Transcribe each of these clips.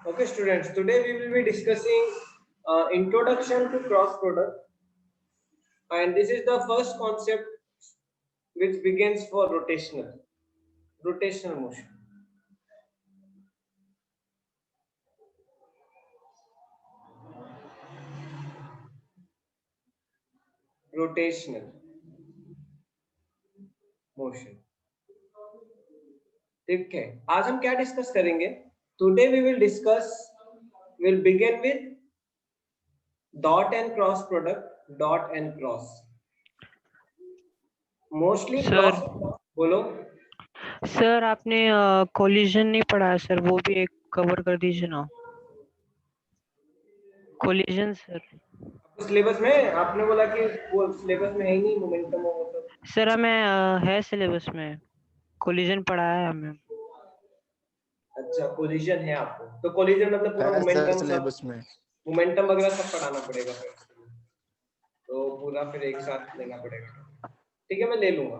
Okay, students, today we will be discussing introduction to cross product, and this is the first concept which begins for rotational motion. Rotational motion. ठीक है, आज हम क्या discuss करेंगे? Today we will begin with dot and cross product, dot and cross. Mostly cross. बोलो sir, आपने collision नहीं पढ़ा है सर, वो भी एक कवर कर दीजिए ना. Collision sir. सिलेबस में आपने बोला कि वो सिलेबस में है ही नहीं, मोमेंटम हो तो. सर हमें है सिलेबस में, कोलिजन पढ़ा है हमें. अच्छा, कोलिजन है आपको, तो कोलिजन मतलब पूरा मोमेंटम सिलेबस में मोमेंटम वगैरह सब पढ़ाना पड़ेगा फिर, तो पूरा फिर एक साथ लेना पड़ेगा. ठीक है, मैं ले लूंगा.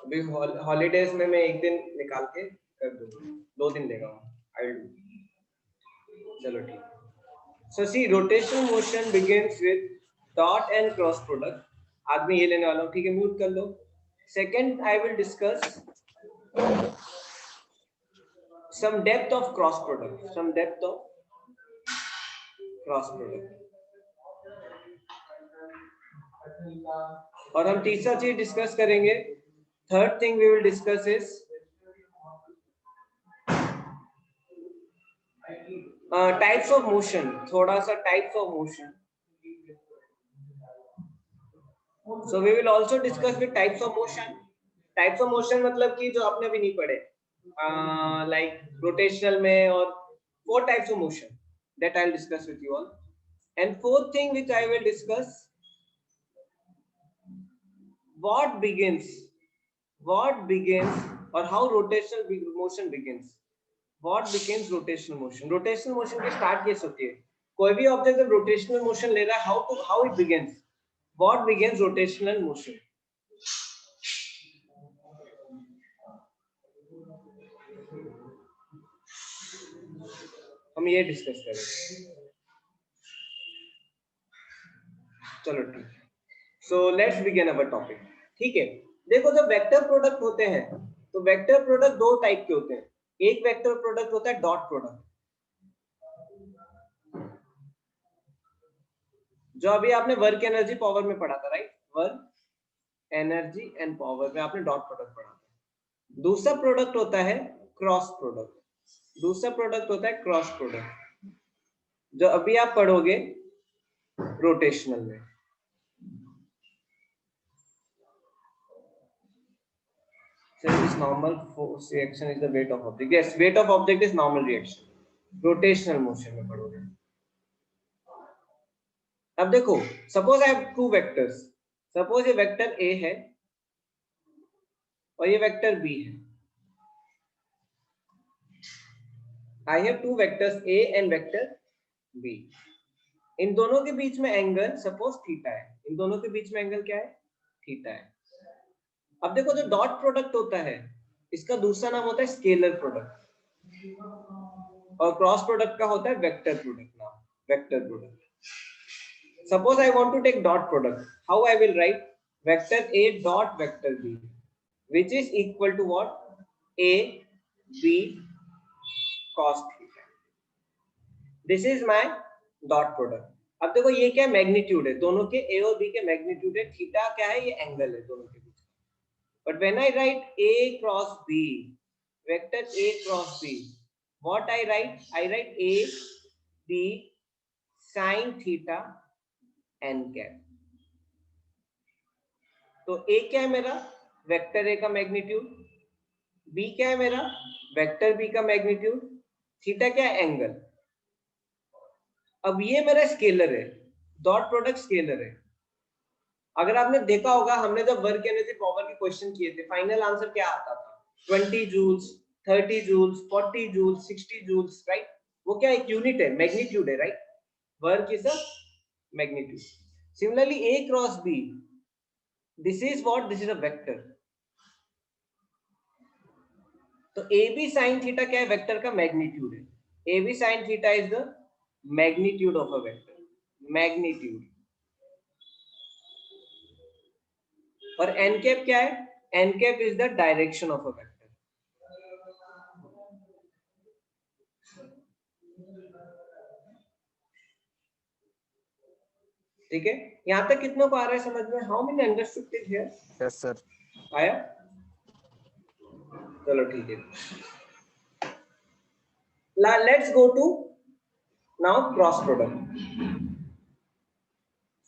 अभी हॉलीडेज में मैं एक दिन निकाल के कर दूंगा, 2 दिन लेगा. I will. चलो ठीक. So see, rotational motion begins with dot and cross product. आज मैं ये लेने वाला हूँ. ठीक है, म्यूट कर लो. Second, I will discuss some depth of cross product, और हम तीसरा चीज डिस्कस करेंगे. Third thing we will discuss is types of motion. थोड़ा सा types of motion. So we will also discuss with types of motion मतलब कि जो आपने अभी नहीं पढ़े, like rotational में, और 4 types of motion that I'll discuss with you all. And fourth thing which I will discuss, what begins or how rotational motion begins. What begins rotational motion? Rotational motion की start कैसे होती है? कोई भी object जब rotational motion ले रहा है, how it begins? What begins rotational motion? हम ये डिस्कस करेंगे. चलो ठीक है. So let's begin our topic. ठीक है, देखो जब वेक्टर प्रोडक्ट होते हैं तो वेक्टर प्रोडक्ट 2 टाइप के होते हैं. एक वेक्टर प्रोडक्ट होता है डॉट प्रोडक्ट, जो अभी आपने वर्क एनर्जी पावर में पढ़ा था, right? Work energy and power में आपने डॉट प्रोडक्ट पढ़ा था. दूसरा प्रोडक्ट होता है क्रॉस प्रोडक्ट, जो अभी आप पढ़ोगे रोटेशनल में. So this normal force reaction is the weight of object. Yes, weight of object is normal reaction. Rotational motion में पढ़ोगे. अब देखो, suppose I have 2 vectors. Suppose ये वेक्टर A है और ये वेक्टर B है. I have 2 vectors A and vector B. इन दोनों के बीच में एंगल सपोज थीटा है. इन दोनों के बीच में एंगल क्या है? थीटा है. अब देखो, जो डॉट प्रोडक्ट होता है इसका दूसरा नाम होता है स्केलर प्रोडक्ट, और क्रॉस प्रोडक्ट का होता है vector product. Suppose I want to take dot product. How I will write? Vector A dot vector B, which is equal to what? A B cos theta. This is my dot product. अब देखो ये क्या magnitude है, दोनों के A और B के magnitude है. थीटा क्या है? ये एंगल है दोनों के बीच. But when I write A cross B, vector A cross B, what I write? I write A B sin theta n cap. तो A क्या है मेरा? वेक्टर A का मैग्नीट्यूड. B क्या है मेरा? वेक्टर B का मैग्नीट्यूड. थीटा क्या है? एंगल. अब ये मेरा स्केलर है, डॉट प्रोडक्ट स्केलर है. अगर आपने देखा होगा, हमने जब वर्क एनर्जी पावर के क्वेश्चन किए थे, फाइनल आंसर क्या आता था? 20 joules, 30 joules, 40 joules, 60 joules, right? वो क्या एक यूनिट है, मैग्नीट्यूड है, right? Work is a magnitude. Similarly A cross B, this is what? This is a vector. तो ए बी साइन थीटा क्या है? वेक्टर का मैग्नीट्यूड है. A B sine theta is the magnitude of a vector. Magnitude. और N cap क्या है? N cap is the direction of a vector. ठीक है, यहां तक कितनों को आ रहा है समझ में? How many understood it here? Yes sir. आया? चलो ठीक है. Let's go to now cross product.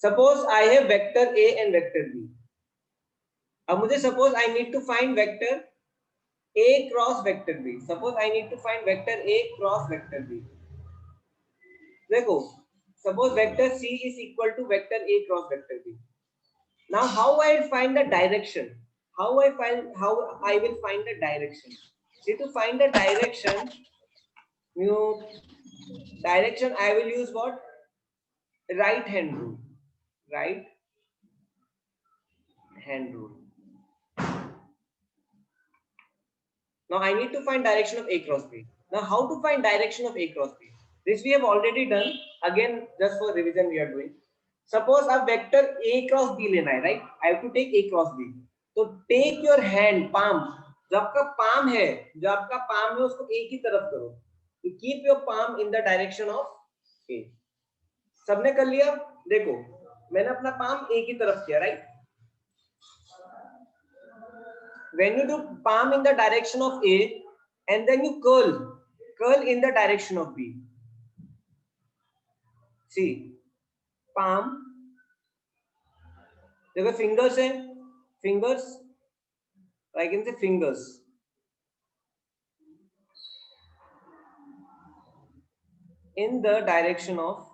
Suppose I have vector A and vector B. अब मुझे suppose I need to find vector A cross vector B. Suppose I need to find vector A cross vector B. देखो, suppose vector C is equal to vector A cross vector B. Now how I will find the direction? How I will find the direction? See, to find the direction, I will use what? Right hand rule. Right hand rule. Now I need to find direction of A cross B. Now how to find direction of A cross B? This we have already done. Again, just for revision we are doing. Suppose अब vector A cross B लेना है, right? I have to take A cross B. तो take your hand, palm. जो आपका palm है, उसको A की तरफ करो. You keep your palm in the direction of A. सबने कर लिया? देखो, मैंने अपना पाम A की तरफ किया, right? When you do palm in the direction of A and then you curl in the direction of B. See, palm. देखो फिंगर्स है, fingers, I can say fingers. In the direction of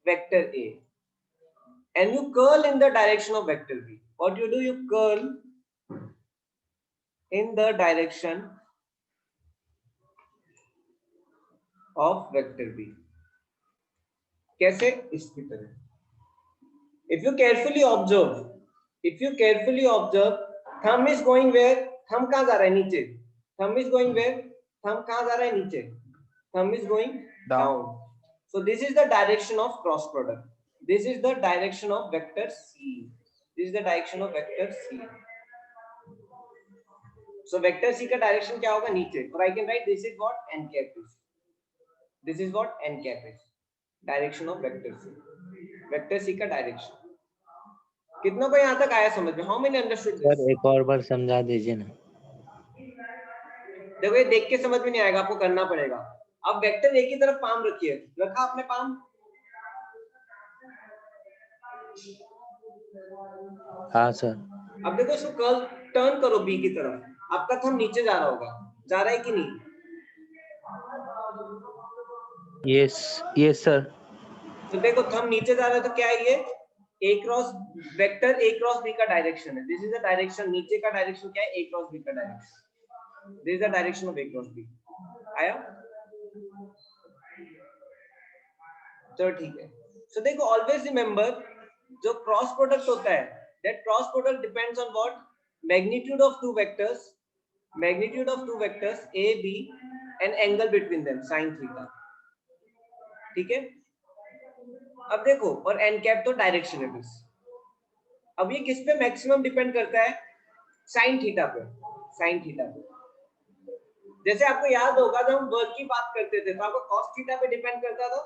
vector A. And you curl in the direction of vector B. What you do? You curl in the direction of vector B. कैसे? इसकी तरह. If you carefully observe, thumb is going where? Thumb कहाँ जा रहा है? नीचे. Thumb is going where? Thumb कहाँ जा रहा है? नीचे. Thumb is going down. So this is the direction of cross product. This is the direction of vector C. This is the direction of vector C. So vector C का direction क्या होगा? नीचे. Or I can write this is what n cap is. This is what n cap is. Direction of vector C. Vector C का direction. कितनों को यहाँ तक आया समझ में? How many understood this? Sir एक और बार समझा दीजिए ना. देखो, ये देख के समझ में नहीं आएगा, आपको करना पड़ेगा. अब वेक्टर ए की तरफ पाम रखिए. रखा आपने पाम? हाँ सर. अब देखो, इसको कर्ल टर्न करो बी की तरफ. आपका थंब नीचे जा रहा होगा. जा रहा है कि नहीं? Yes sir. तो देखो, थंब नीचे जा रहा है तो क्या है ये? A cross vector A cross B का डायरेक्शन है. This is the direction. नीचे का डायरेक्शन क्या है? ए क्रॉस बी का direction. This is the direction of A cross B. आया? तो ठीक है. सो देखो, ऑलवेज रिमेंबर, जो क्रॉस प्रोडक्ट होता है, that cross product depends on what? Magnitude of two vectors. Magnitude of two vectors A B and angle between them sin theta. ठीक है. अब देखो, और एन कैप तो डायरेक्शन है बस. अब ये किस पे मैक्सिमम डिपेंड करता है? sin थीटा पे. sin थीटा पे. जैसे आपको याद होगा, जब हम वर्क की बात करते थे तो आपको cos थीटा पे डिपेंड करता था.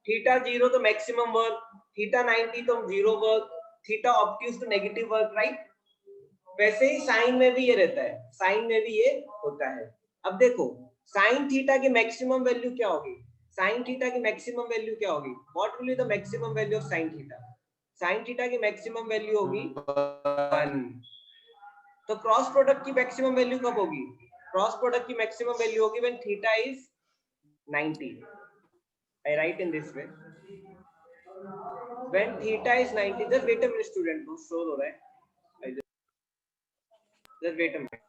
थीटा 0 तो मैक्सिमम वर्क, थीटा 90 तो जीरो वर्क, थीटा ऑब्ट्यूज तो नेगेटिव वर्क, राइट? वैसे ही साइन में भी ये रहता है. साइन में भी ये होता है. अब देखो, साइन थीटा की मैक्सिमम वैल्यू क्या होगी? साइन थीटा की मैक्सिमम वैल्यू क्या होगी? What will be the maximum value of sine theta? Sine theta की मैक्सिमम वैल्यू होगी 1. तो क्रॉस प्रोडक्ट की मैक्सिमम वैल्यू कब होगी? क्रॉस प्रोडक्ट की मैक्सिमम वैल्यू होगी when theta is 90. I write in this way. When theta is 90, just wait a minute student, no show हो रहा है. Just wait a minute.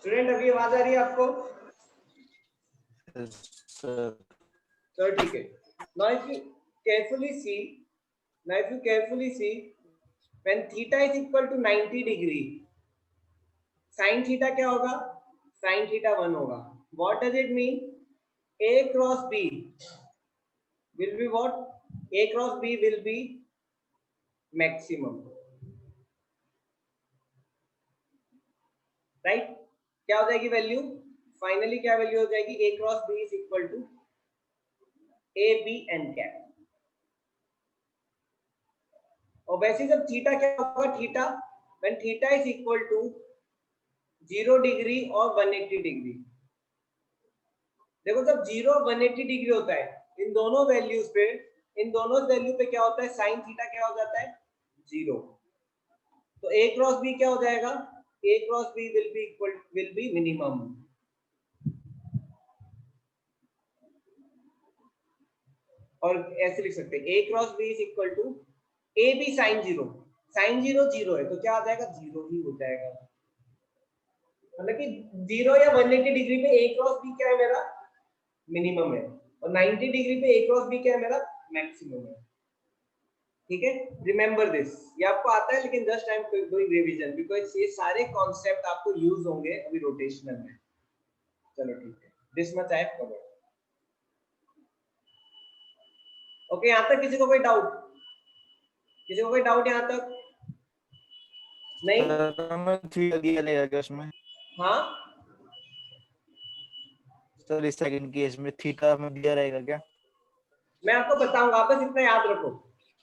Student अभी आवाज आ रही है आपको? तो ठीक है। now if you carefully see when theta is equal to 90 degree, sin theta क्या होगा? sin theta 1 होगा. What does it mean? A cross B will be what? A cross B will be maximum, right? क्या हो जाएगी value? Finally क्या value हो जाएगी? A cross B is equal to A B n cap. और वैसे जब थीटा क्या होगा? Theta when theta is equal to 0 degree और 180 डिग्री. देखो जब 0 180 डिग्री होता है, इन दोनों वैल्यूज पे, इन दोनों वैल्यू पे क्या होता है? साइन थीटा क्या हो जाता है? 0. तो a क्रॉस b क्या हो जाएगा? a cross b will be minimum. और ऐसे लिख सकते हैं a cross b is equal to a b sin 0. sin 0 0 है तो क्या आ जाएगा? 0 ही हो जाएगा. मतलब कि 0 या 180 डिग्री पे a क्रॉस b क्या है मेरा? मिनिमम है, और 90 डिग्री पे a क्रॉस b क्या है मेरा? मैक्सिमम है. ठीक है, रिमेंबर दिस. ये आपको आता है लेकिन just I am doing revision because ये सारे कॉन्सेप्ट आपको यूज होंगे अभी रोटेशनल में. चलो ठीक है, this much I have covered. Okay, यहां तक किसी को कोई डाउट? किसी को कोई डाउट यहां तक? नहीं? हाँ सर इस सेकंड केस में थीटा में दिया रहेगा क्या? मैं आपको बताऊंगा, बस इतना याद रखो.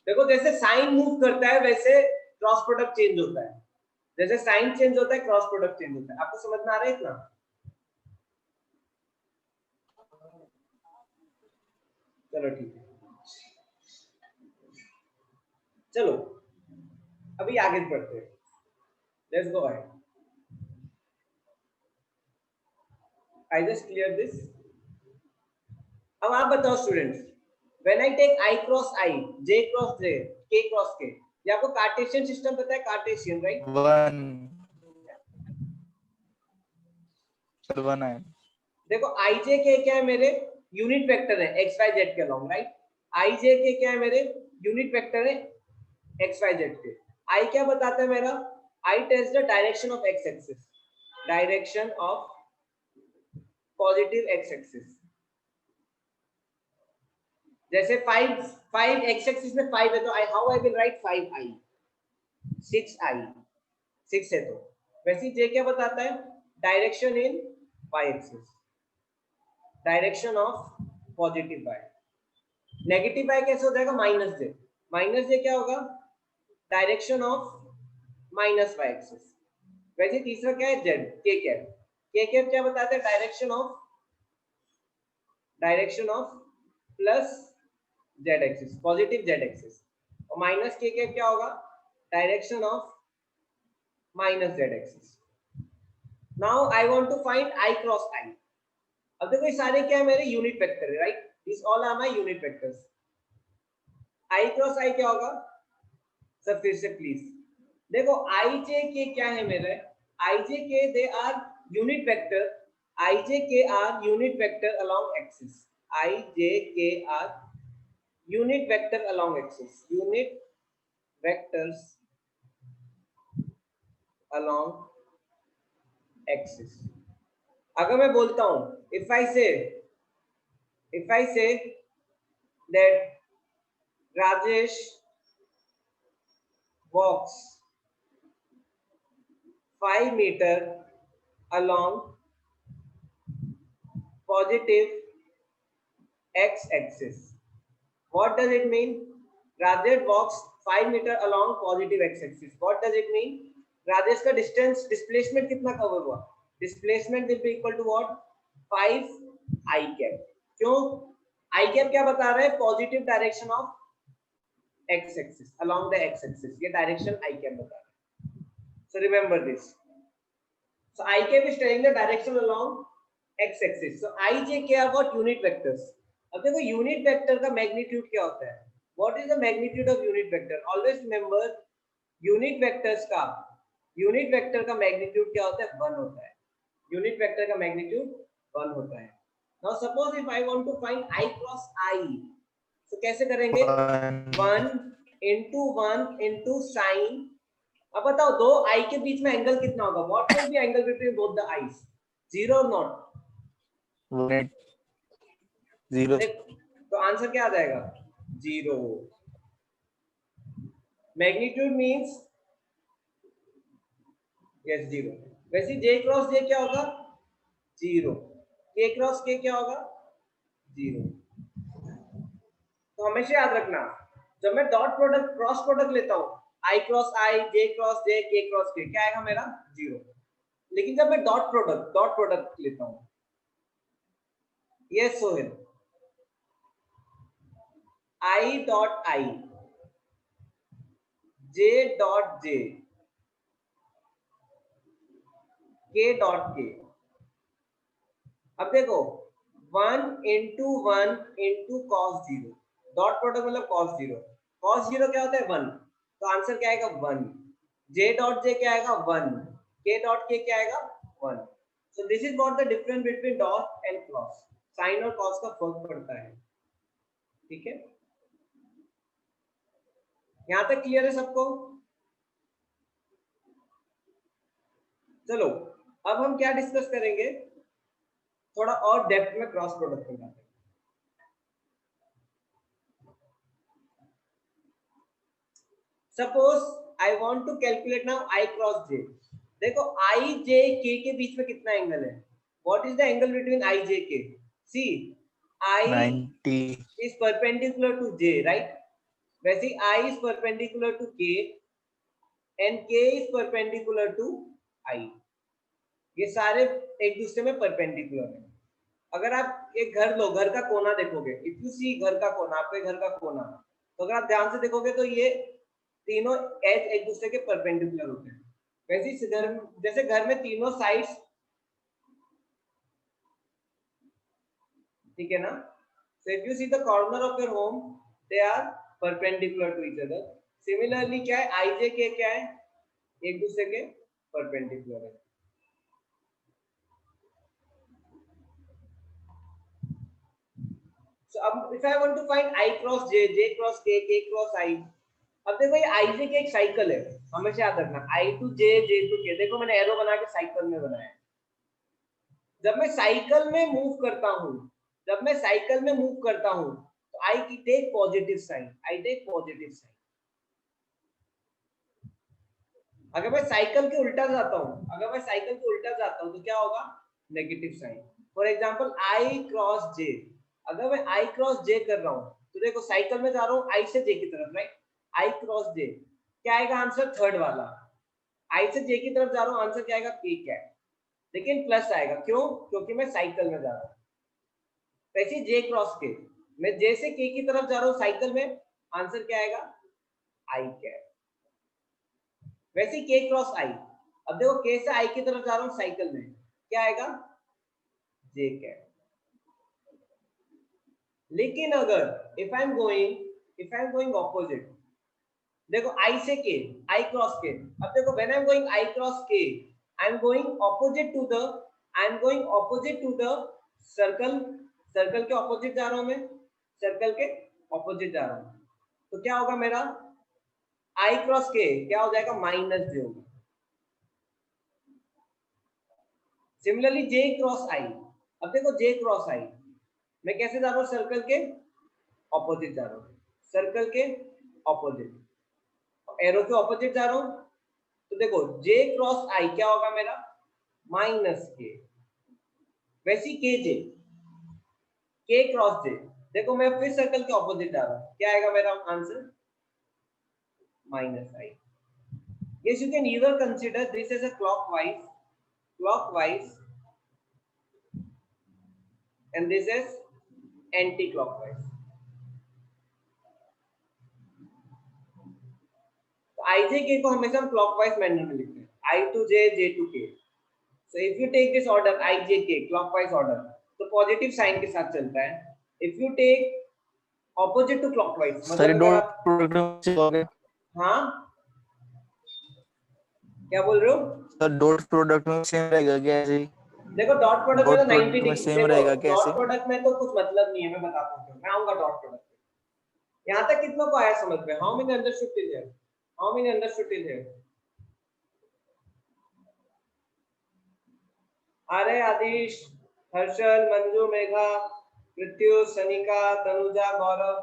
देखो जैसे साइन मूव करता है वैसे क्रॉस प्रोडक्ट चेंज होता है. जैसे साइन चेंज होता है क्रॉस प्रोडक्ट चेंज होता है. आपको समझ में आ रहा है इतना? चलो ठीक है, चलो अभी आगे बढ़ते हैं. Let's go ahead. I just clear this. अब आप बताओ students, when I take i cross i, j cross j, k cross k, ये आपको कार्टेशियन सिस्टम पता है? Cartesian, right? वन है. देखो i j k क्या है मेरे? यूनिट वेक्टर है x y z के along, right? i j k क्या है मेरे? यूनिट वेक्टर है x y z के. i क्या बताता है मेरा? i tells the direction of x axis, direction of positive x axis. जैसे 5 x एक्सिस में 5 है तो how I will write 5i, 6i, 6 है तो. वैसे j क्या बताता है? Direction in y axis, direction of positive y. Negative y कैसे हो जाएगा? Minus j. माइनस j क्या होगा? Direction of minus y axis. वैसे तीसरा क्या है? z. k cap. k cap क्या बताता है? Direction of plus z axis, positive z axis. और माइनस k कैप क्या होगा? Direction of minus z axis. Now I want to find i cross i. अब देखो ये सारे क्या है मेरे? यूनिट वेक्टर है, right? This all are my unit vectors. i cross i क्या होगा? सर फिर से प्लीज देखो, i j k क्या है मेरे? i j k they are unit vector. i j k are unit vector along axis. i j k are unit vector along axis, unit vectors along axis. अगर मैं बोलता हूं, if I say that Rajesh walks 5 meter along positive x axis. What does it mean? Rajesh walks 5 meter along positive x-axis. What does it mean? Rajesh का distance, displacement कितना cover हुआ? Displacement will be equal to what? 5 i cap. क्यों? i cap क्या बता रहा है? Positive direction of x-axis, along the x-axis. ये direction i cap बता रहा है. So remember this. So i cap is telling the direction along x-axis. So i j k are what? Unit vectors. अब देखो यूनिट वेक्टर का magnitude क्या होता है? What is the magnitude of unit vector? Always remember unit vector का magnitude क्या होता है? 1 होता है. यूनिट वेक्टर का मैग्नीट्यूड 1 होता है। Now suppose if I want to find i cross i, तो कैसे करेंगे? 1 into साइन। अब बताओ दो i के बीच में एंगल कितना होगा? What will be angle between both the eyes? 0 और नॉट? 0। तो आंसर क्या आ जाएगा? 0। Magnitude means yes 0। वैसे j क्रॉस j क्या होगा? 0। k क्रॉस k क्या होगा? 0। तो हमेशा याद रखना, जब मैं डॉट प्रोडक्ट क्रॉस प्रोडक्ट लेता हूं, i cross i, j cross j, k cross k, क्या आएगा मेरा? 0। लेकिन जब मैं डॉट प्रोडक्ट लेता हूं, yes Sohail, i dot i, j dot j, k dot k। अब देखो 1 into 1 into cos 0, dot product मतलब cos 0। cos 0 क्या होता है? 1। तो आंसर क्या आएगा? 1। j डॉट j क्या आएगा? 1। k डॉट k क्या आएगा? 1। So this is what the difference between dot and cross. Sine और कॉस का फर्क पड़ता है, ठीक है? यहां तक क्लियर है सबको? चलो अब हम क्या डिस्कस करेंगे, थोड़ा और डेप्थ में क्रॉस प्रोडक्ट में जाते हैं। Suppose I want to calculate now i cross j। देखो i j k के बीच में कितना एंगल है? What is the angle between i j k? See i 90। is perpendicular to j, right? वैसे i is perpendicular to k and k is perpendicular to i। ये सारे एक दूसरे में परपेंडिकुलर है। अगर आप एक घर लो, घर का कोना देखोगे, इफ यू सी घर का कोना, आपके घर का कोना, तो अगर आप ध्यान से देखोगे तो ये तीनों एज एक दूसरे के परपेंडिकुलर होते हैं। वैसे इस घर, जैसे घर में तीनों साइड्स, ठीक है ना? So if you see the corner of your home, they are perpendicular to each other. Similarly क्या है? आई जे के क्या है? एक दूसरे के परपेंडिकुलर है। So अब if I want to find I cross J, J cross K, K cross I, अब देखो ये I J की एक साइकिल है, हमेशा याद रखना, I to J, J to K। देखो मैंने एरो बना के साइकिल में बनाया। जब मैं साइकिल में मूव करता हूँ, तो I की टेक पॉजिटिव साइन, अगर मैं साइकिल के उल्टा जाता हूँ, तो क्या होगा? Negative sign. For example I cross J, अगर मैं I क्रॉस J कर रहा हूँ, तो देखो साइकिल में जा रहा हूँ I से J की तरफ, राइट? I क्रॉस J क्या आएगा? आंसर थर्ड वाला। I से J की तरफ जा रहा हूँ, आंसर क्या आएगा? K क्या है, लेकिन प्लस आएगा। क्यों? क्योंकि मैं साइकिल में जा रहा हूँ। वैसे J क्रॉस K, मैं J से K की तरफ जा रहा हूँ साइकिल में, आंसर क्या आएगा? I क्या है। वैसे K क्रॉस I, अब देखो K से I की तरफ जा रहा हूँ साइकिल में, क्या आएगा? J क्या है। लेकिन अगर if I am going opposite, देखो I से K, I क्रॉस K, अब देखो when I am going I cross K, I am going opposite to the circle. Circle के ऑपोजिट जा रहा हूं मैं, तो क्या होगा मेरा? I क्रॉस K क्या हो जाएगा? माइनस J होगा। सिमिलरली J क्रॉस I, अब देखो J क्रॉस I, मैं कैसे जा रहा हूँ? सर्कल के ऑपोजिट जा रहा हूँ, एरो के ऑपोजिट जा रहा हूँ, तो देखो J क्रॉस I क्या होगा मेरा? Minus K। वैसी K क्रॉस J, देखो मैं फिर सर्कल के ऑपोजिट जा रहा हूँ, क्या आएगा मेरा answer? Minus I। Yes, you can either consider this as a clockwise and this as anti-clockwise। तो I J K को हमेशा हम clockwise मैनर में लिखते हैं, I to J, J to K। So if you take this order I J K clockwise order, तो positive sign के साथ चलता है। If you take opposite to clockwise, sir मतलब डॉट प्रोडक्ट में हो गया। हाँ क्या बोल रहे हो? सर डॉट प्रोडक्ट में सेम रहेगा क्या ऐसे ही? देखो डॉट प्रोडक्ट में तो 90 में डिग्री, सेम रहेगा देखो कैसे? डॉट प्रोडक्ट में तो कुछ मतलब नहीं है, मैं बताता हूँ, मैं आऊंगा डॉट प्रोडक्ट पे। यहाँ तक कितनों को आया समझ में? How many understood till here? How many understood till here? अरे आदिश, हर्षल, मंजू, मेघा, पृथ्वी, सनिका, तनुजा, गौरव,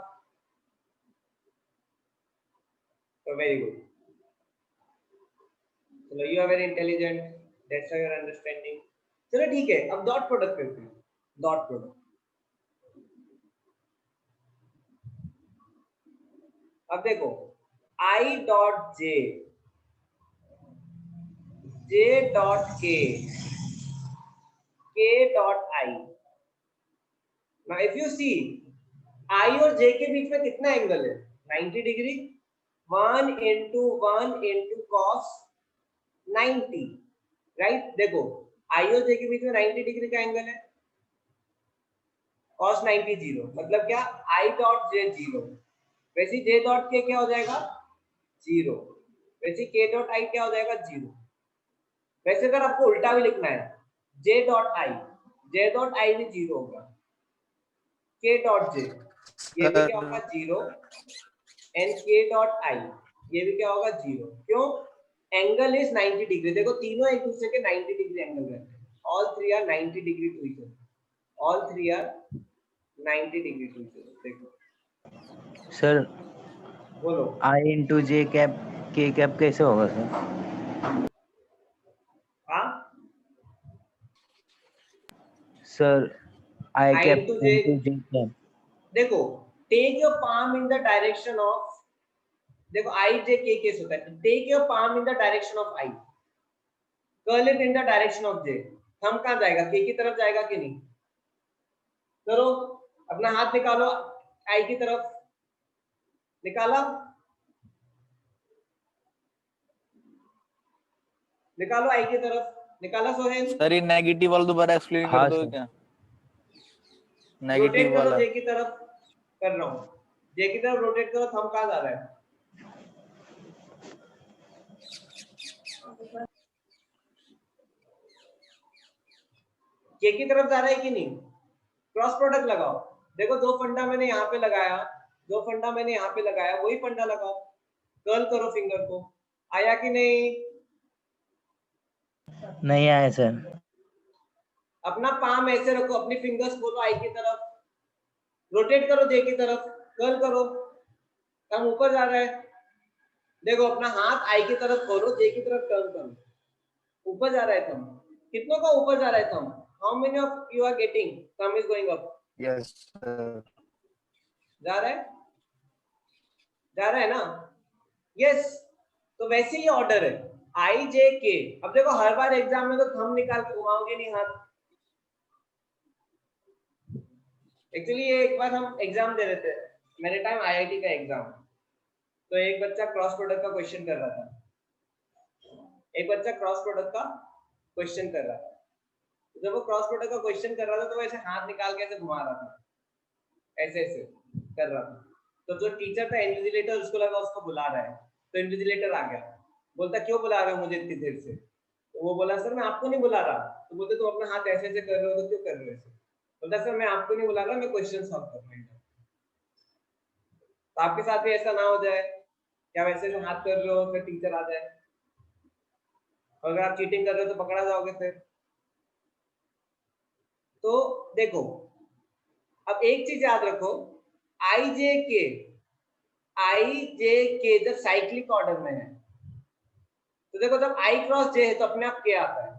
तो वेरी गुड। चलो you are very intelligent, that's why you are understanding. चलो ठीक है, अब डॉट प्रोडक्ट करते हैं। डॉट प्रोडक्ट, अब देखो i dot j, j dot k, k dot i। Now if you see i और j के बीच में कितना एंगल है? 90 degree. 1 into 1 into cos 90, right? देखो i और j के बीच में 90 डिग्री का एंगल है, cos 90 0, मतलब क्या? i डॉट j 0, वैसे j डॉट k क्या हो जाएगा? 0, वैसे k डॉट i क्या हो जाएगा? 0। वैसे अगर आपको उल्टा भी लिखना है, j डॉट i भी 0 होगा, k डॉट j ये भी क्या होगा? 0, एंड k डॉट i ये भी क्या होगा? 0। क्यों? Angle is 90 degree. देखो तीनों एक दूसरे के 90 डिग्री एंगल रहते हैं, all three are 90 degree to each other, all three are 90 degree to each other. देखो सर बोलो। I into J cap K cap कैसे होगा सर? हाँ, sir I I cap into j, into J cap. देखो take your palm in the direction of, देखो i j k case होता है, take your palm in the direction of i, curl it in the direction of j। Thumb कहां जाएगा? k की तरफ जाएगा कि नहीं? करो, अपना हाथ निकालो i की तरफ, निकाला? निकालो i की तरफ, निकाला सोहेल? सर ये नेगेटिव वाला दोबारा एक्सप्लेन कर हाँ दो सर। क्या? रोटेट नेगेटिव करो वाला j की तरफ, कर रहा हूं, j की तरफ रोटेट करो, थंब कहां जा रहा है? k की तरफ जा रहा है कि नहीं? क्रॉस प्रोडक्ट लगाओ, देखो दो फंडा मैंने यहाँ पे लगाया, दो फंडा मैंने यहाँ पे लगाया, वही फंडा लगाओ, कर्ल करो फिंगर को, आया कि नहीं? नहीं आया सर। अपना पाम ऐसे रखो, अपनी फिंगर्स खोलो आई की तरफ, रोटेट करो जे की तरफ, कर्ल करो, थंब ऊपर जा रहा है। देखो अपना हाथ आई की तरफ खोलो, जे की तरफ टर्न करो, ऊपर जा रहा है थंब। कितनों का ऊपर जा रहा है thumb? How many of you are getting thumb is going up? Yes sir. जा रहा है, जा रहा है ना? यस। तो वैसे ही ऑर्डर है आई जे के। अब देखो हर बार एग्जाम में तो थंब निकाल के घुमाओगे नहीं हाथ। एक्चुअली ये एक बार हम एग्जाम दे रहे थे, मेरे टाइम आईआईटी का एग्जाम, तो एक बच्चा क्रॉस प्रोडक्ट का क्वेश्चन कर रहा था, एक बच्चा क्रॉस प्रोडक्ट का क्वेश्चन कर रहा था। जब वो क्रॉस प्रोडक्ट का क्वेश्चन कर रहा था तो वो ऐसे हाथ निकाल के ऐसे घुमा रहा था, ऐसे ऐसे कर रहा था। तो जो टीचर था इन्विजिलेटर, उसको लगा उसको बुला रहा है, तो इन्विजिलेटर आ गया, बोलता क्यों बुला रहे हो मुझे इतनी देर से? तो वो बोला सर मैं आपको नहीं बुला रहा। तो बोलते तुम अपना हाथ ऐसे ऐसे कर रहे हो तो क्यों कर रहे हो ऐसे? बोलता सर मैं आपको नहीं बुला रहा, मैं क्वेश्चन सॉल्व कर रहा हूँ। तो आपके साथ भी ऐसा ना हो जाए, क्या वैसे जो हाथ कर रहे हो फिर टीचर आ जाए, और अगर आप चीटिंग कर रहे हो तो पकड़ा जाओगे फिर। तो देखो अब एक चीज याद रखो, आई जे के जब साइक्लिक ऑर्डर में है, तो देखो जब आई क्रॉस जे है तो अपने आप के आता है,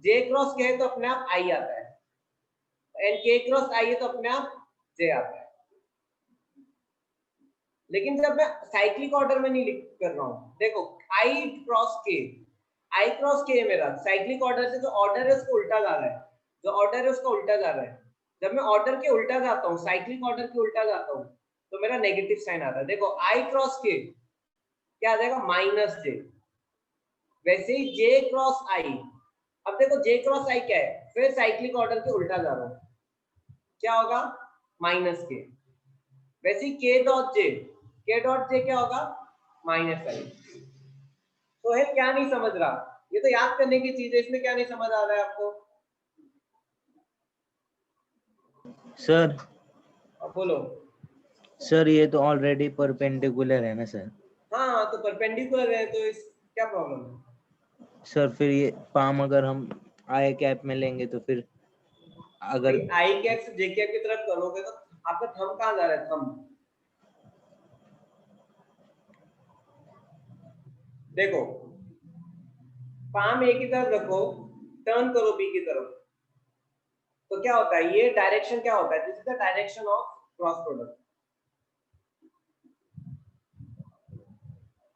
जे क्रॉस के है तो अपने आप आई आता है, एंड के क्रॉस आई है तो अपने आप जे आता है। लेकिन जब मैं साइक्लिक ऑर्डर में नहीं कर रहा हूं, देखो आई क्रॉस के है मेरा, साइक्लिक ऑर्डर से जो ऑर्डर है उसको उल्टा जा रहा है, जो ऑर्डर है उसका उल्टा जा रहा है। जब मैं ऑर्डर के उल्टा जाता हूँ, साइक्लिक ऑर्डर के उल्टा जाता हूँ, तो मेरा नेगेटिव साइन आता है। देखो आई क्रॉस के क्या आ जाएगा? माइनस जे। वैसे ही जे क्रॉस आई, अब देखो जे क्रॉस आई क्या है, फिर साइक्लिक ऑर्डर के उल्टा जा रहा हूँ, क्या होगा? माइनस के। वैसे ही के डॉट जे क्या होगा? माइनस आई। तो है क्या नहीं समझ रहा? ये तो याद करने की चीज है, इसमें क्या नहीं समझ आ रहा है आपको? सर अब बोलो। सर ये तो ऑलरेडी परपेंडिकुलर है ना सर। हाँ तो परपेंडिकुलर है तो इस क्या प्रॉब्लम है? सर फिर ये पाम अगर हम आई कैप में लेंगे तो फिर अगर आई कैप से जे कैप की तरफ करोगे तो आपका थंब कहाँ जा रहा है? थंब देखो, पाम ए की तरफ रखो, टर्न करो बी की तरफ, तो क्या होता है? ये डायरेक्शन क्या होता है? This is the direction of cross product,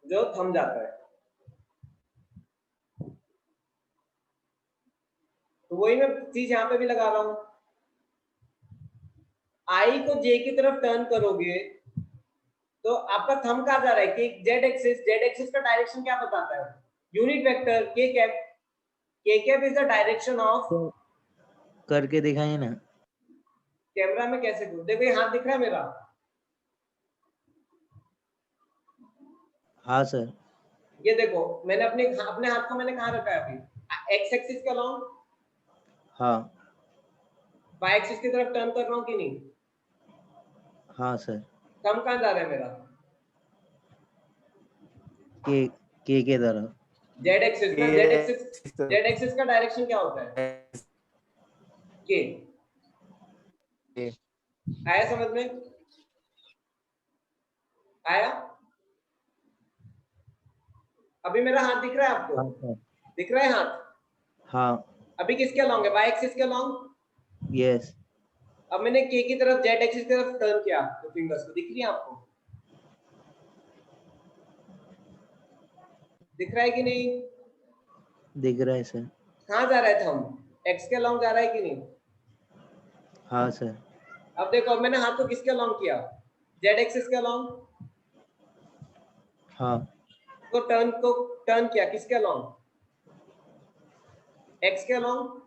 जो थंब जाता है। तो वही मैं चीज यहाँ पे भी लगा रहा हूं। आई को जे की तरफ टर्न करोगे तो आपका थंब कहाँ जा रहा है? कि जेड एक्सिस का डायरेक्शन क्या बताता है? यूनिट वेक्टर के cap is the direction of. करके दिखाइए ना। कैमरा में कैसे करूं? देखो ये हाथ दिख रहा है मेरा, हाँ सर। ये देखो मैंने अपने हाथ को मैंने कहाँ रखा है अभी? एक्स एक्सिस के अलोंग, हाँ वाई एक्सिस की तरफ टर्न कर रहा हूँ कि नहीं? हाँ सर। थंब कहाँ जा रहा है मेरा? के तरफ। जेड एक्सिस ना, जेड एक्सिस का डायरेक्शन क्या होता है? के। आया समझ में? आया? अभी मेरा हाथ दिख रहा है आपको? हाँ सर। दिख रहा है हाथ? हाँ। अभी किसके अलोंग है? वाई एक्सिस के अलोंग। यस। अब मैंने के की तरफ, जेड एक्सिस की तरफ टर्न किया तो फिंगर्स को, दिख रही है आपको? दिख रहा है कि नहीं? दिख रहा है सर। कहाँ जा रहा है थंब? एक्स के अलोंग जा रहा है कि नहीं? हाँ सर। अब देखो, अब मैंने हाथ को किसके अलोंग किया? जेड एक्सिस के अलोंग। हाँ। को टर्न किया किसके अलोंग? एक्स के अलोंग।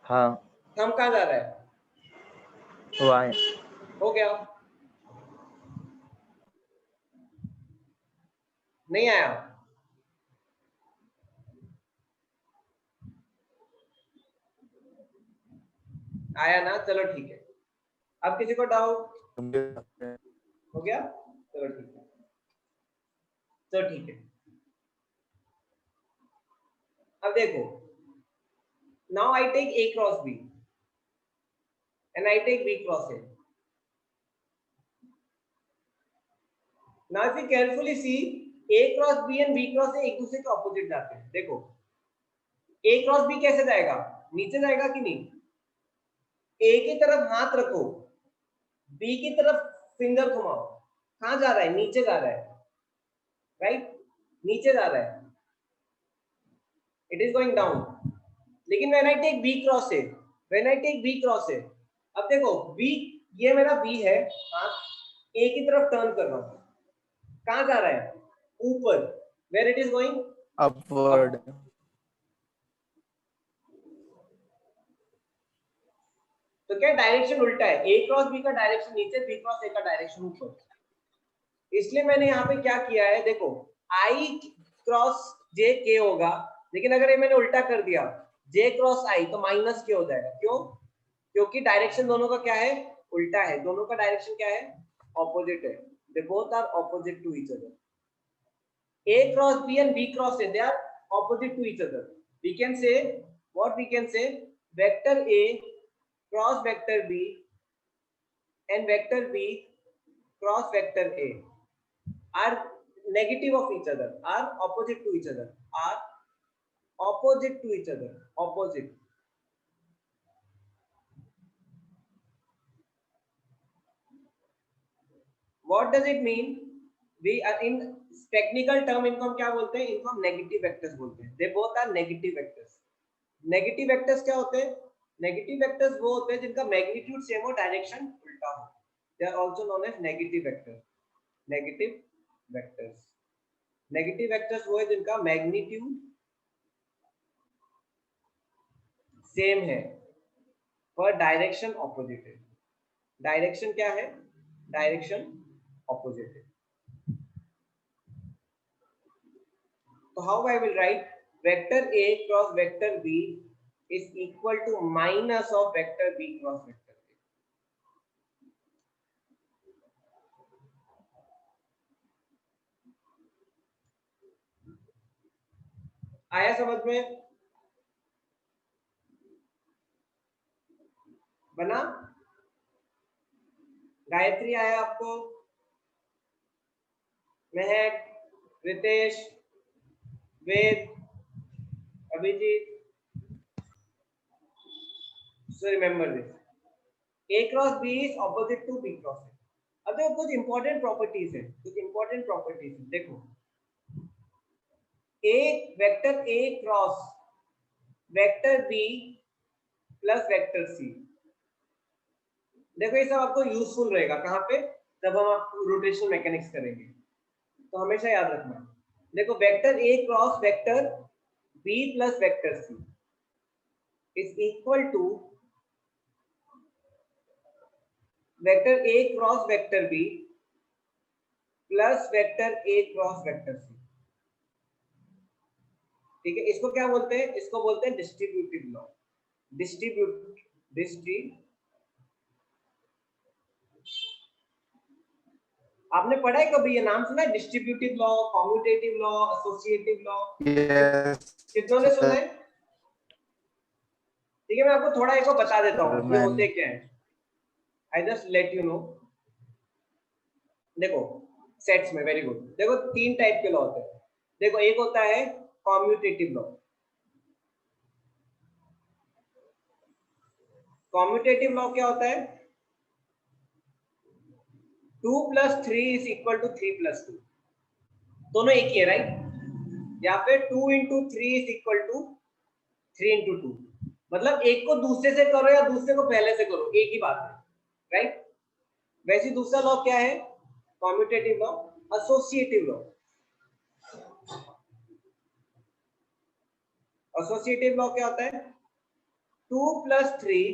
हाँ। थंब कहाँ जा रहा है? वाई। हो गया? नहीं आया? आया ना? चलो ठीक है। अब किसी को डाउट? हो गया? चलो ठीक है, चलो ठीक है। अब देखो, now I take A cross B and I take B cross A. Now if you carefully see, A cross B and B cross A एक दूसरे के ऑपोजिट जाते हैं। देखो, ए क्रॉस बी कैसे जाएगा? नीचे जाएगा कि नहीं? ए की तरफ हाथ रखो, बी की तरफ फिंगर घुमाओ, कहां जा रहा है? नीचे जा रहा है, राइट? नीचे जा रहा है, इट इज गोइंग डाउन। लेकिन when I take B cross A, when I take B cross A, अब देखो बी, ये मेरा बी है, हाथ ए की तरफ टर्न कर रहा हूं, कहां जा रहा है? ऊपर। Where it is going? Upward. तो क्या डायरेक्शन उल्टा है? ए क्रॉस बी का डायरेक्शन नीचे, बी क्रॉस ए का डायरेक्शन ऊपर। इसलिए मैंने यहाँ पे क्या किया है, देखो आई क्रॉस जे के होगा, लेकिन अगर ये मैंने उल्टा कर दिया, जे क्रॉस आई, तो माइनस के हो जाएगा। क्यों? क्योंकि डायरेक्शन दोनों का क्या है? उल्टा है। दोनों का डायरेक्शन क्या है? ऑपोजिट है। They both are opposite to each other. A cross B and B cross A, they are opposite to each other. We can say, what we can say, vector A cross vector B and vector B cross vector A are negative of each other, are opposite to each other, are opposite to each other, opposite. What does it mean? We are in technical term, इनको हम क्या बोलते हैं? इनको हम negative vectors बोलते हैं। They both are negative vectors. Negative vectors क्या होते हैं? नेगेटिव वेक्टर्स वो होते हैं जिनका मैग्नीट्यूड सेम हो, डायरेक्शन उल्टा हो। They are also known as negative vectors. Negative vectors, negative vectors वो है जिनका मैग्नीट्यूड सेम है पर डायरेक्शन ऑपोजिट है। डायरेक्शन क्या है? डायरेक्शन ऑपोजिट है। तो how I will write? Vector A cross vector B is equal to minus of vector B cross vector A. आया समझ में? बना? गायत्री आया आपको? महक, रितेश, वेद, Abhijit? So remember this. A cross B is opposite to B cross A. अब देखो कुछ important properties है, देखो एक vector A cross vector B plus vector C, देखो ये सब आपको यूजफुल रहेगा कहाँ पे, जब हम आप रोटेशनल मैकेनिक्स करेंगे, तो हमेशा याद रखना। देखो vector A cross vector B plus vector C is equal to vector A cross vector B plus vector A cross vector C। ठीक है, इसको क्या बोलते हैं? इसको बोलते हैं डिस्ट्रीब्यूटिव लॉ। आपने पढ़ा है कभी ये नाम सुना है? Distributive law, commutative law, associative law? कितनों ने सुना है? ठीक है, मैं आपको थोड़ा एक बता देता हूँ ये होते क्या है। I just let you know. देखो सेट्स में, वेरी गुड, देखो तीन टाइप के लॉ होते हैं। देखो एक होता है कॉम्यूटेटिव लॉ। कॉम्यूटेटिव लॉ क्या होता है? 2 + 3 = 3 + 2, दोनों एक ही है राइट? या फिर 2 × 3 = 3 × 2, मतलब एक को दूसरे से करो या दूसरे को पहले से करो, एक ही बात है राइट? वैसे दूसरा लॉ क्या है? Commutative law. Associative law, associative law क्या होता है? 2 + 3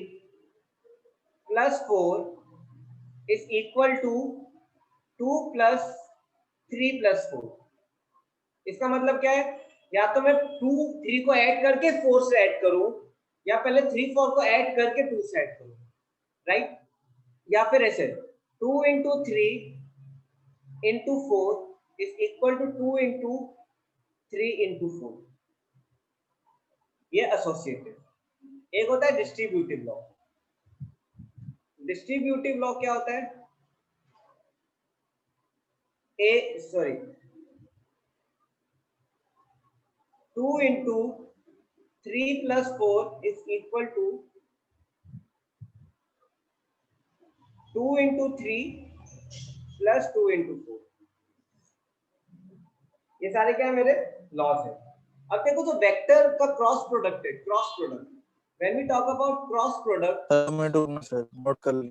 + 4 = 2 + 3 + 4। इसका मतलब क्या है? या तो मैं 2 3 को ऐड करके 4 से ऐड करूं, या पहले 3 4 को ऐड करके 2 से ऐड करूं, राइट? या फिर ऐसे 2 × 3 × 4 = 2 × 3 × 4। ये एसोसिएटिव। एक होता है डिस्ट्रीब्यूटिव लॉ। डिस्ट्रीब्यूटिव लॉ क्या होता है? 2 × 3 + 4 = 2 × 3 + 2 × 4। ये सारे क्या है मेरे लॉस है। अब देखो जो वेक्टर का क्रॉस प्रोडक्ट है, cross product, when we talk about cross product, note कर ली।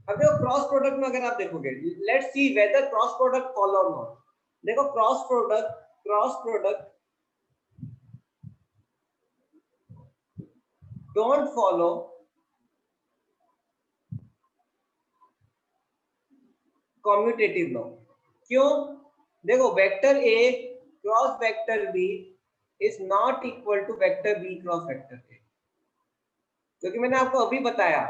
अब देखो क्रॉस प्रोडक्ट में अगर आप देखोगे, let's see whether cross product follow और नॉट। देखो cross product don't follow commutative law. क्यों? देखो vector A cross vector B is not equal to vector B cross vector A, क्योंकि मैंने आपको अभी बताया,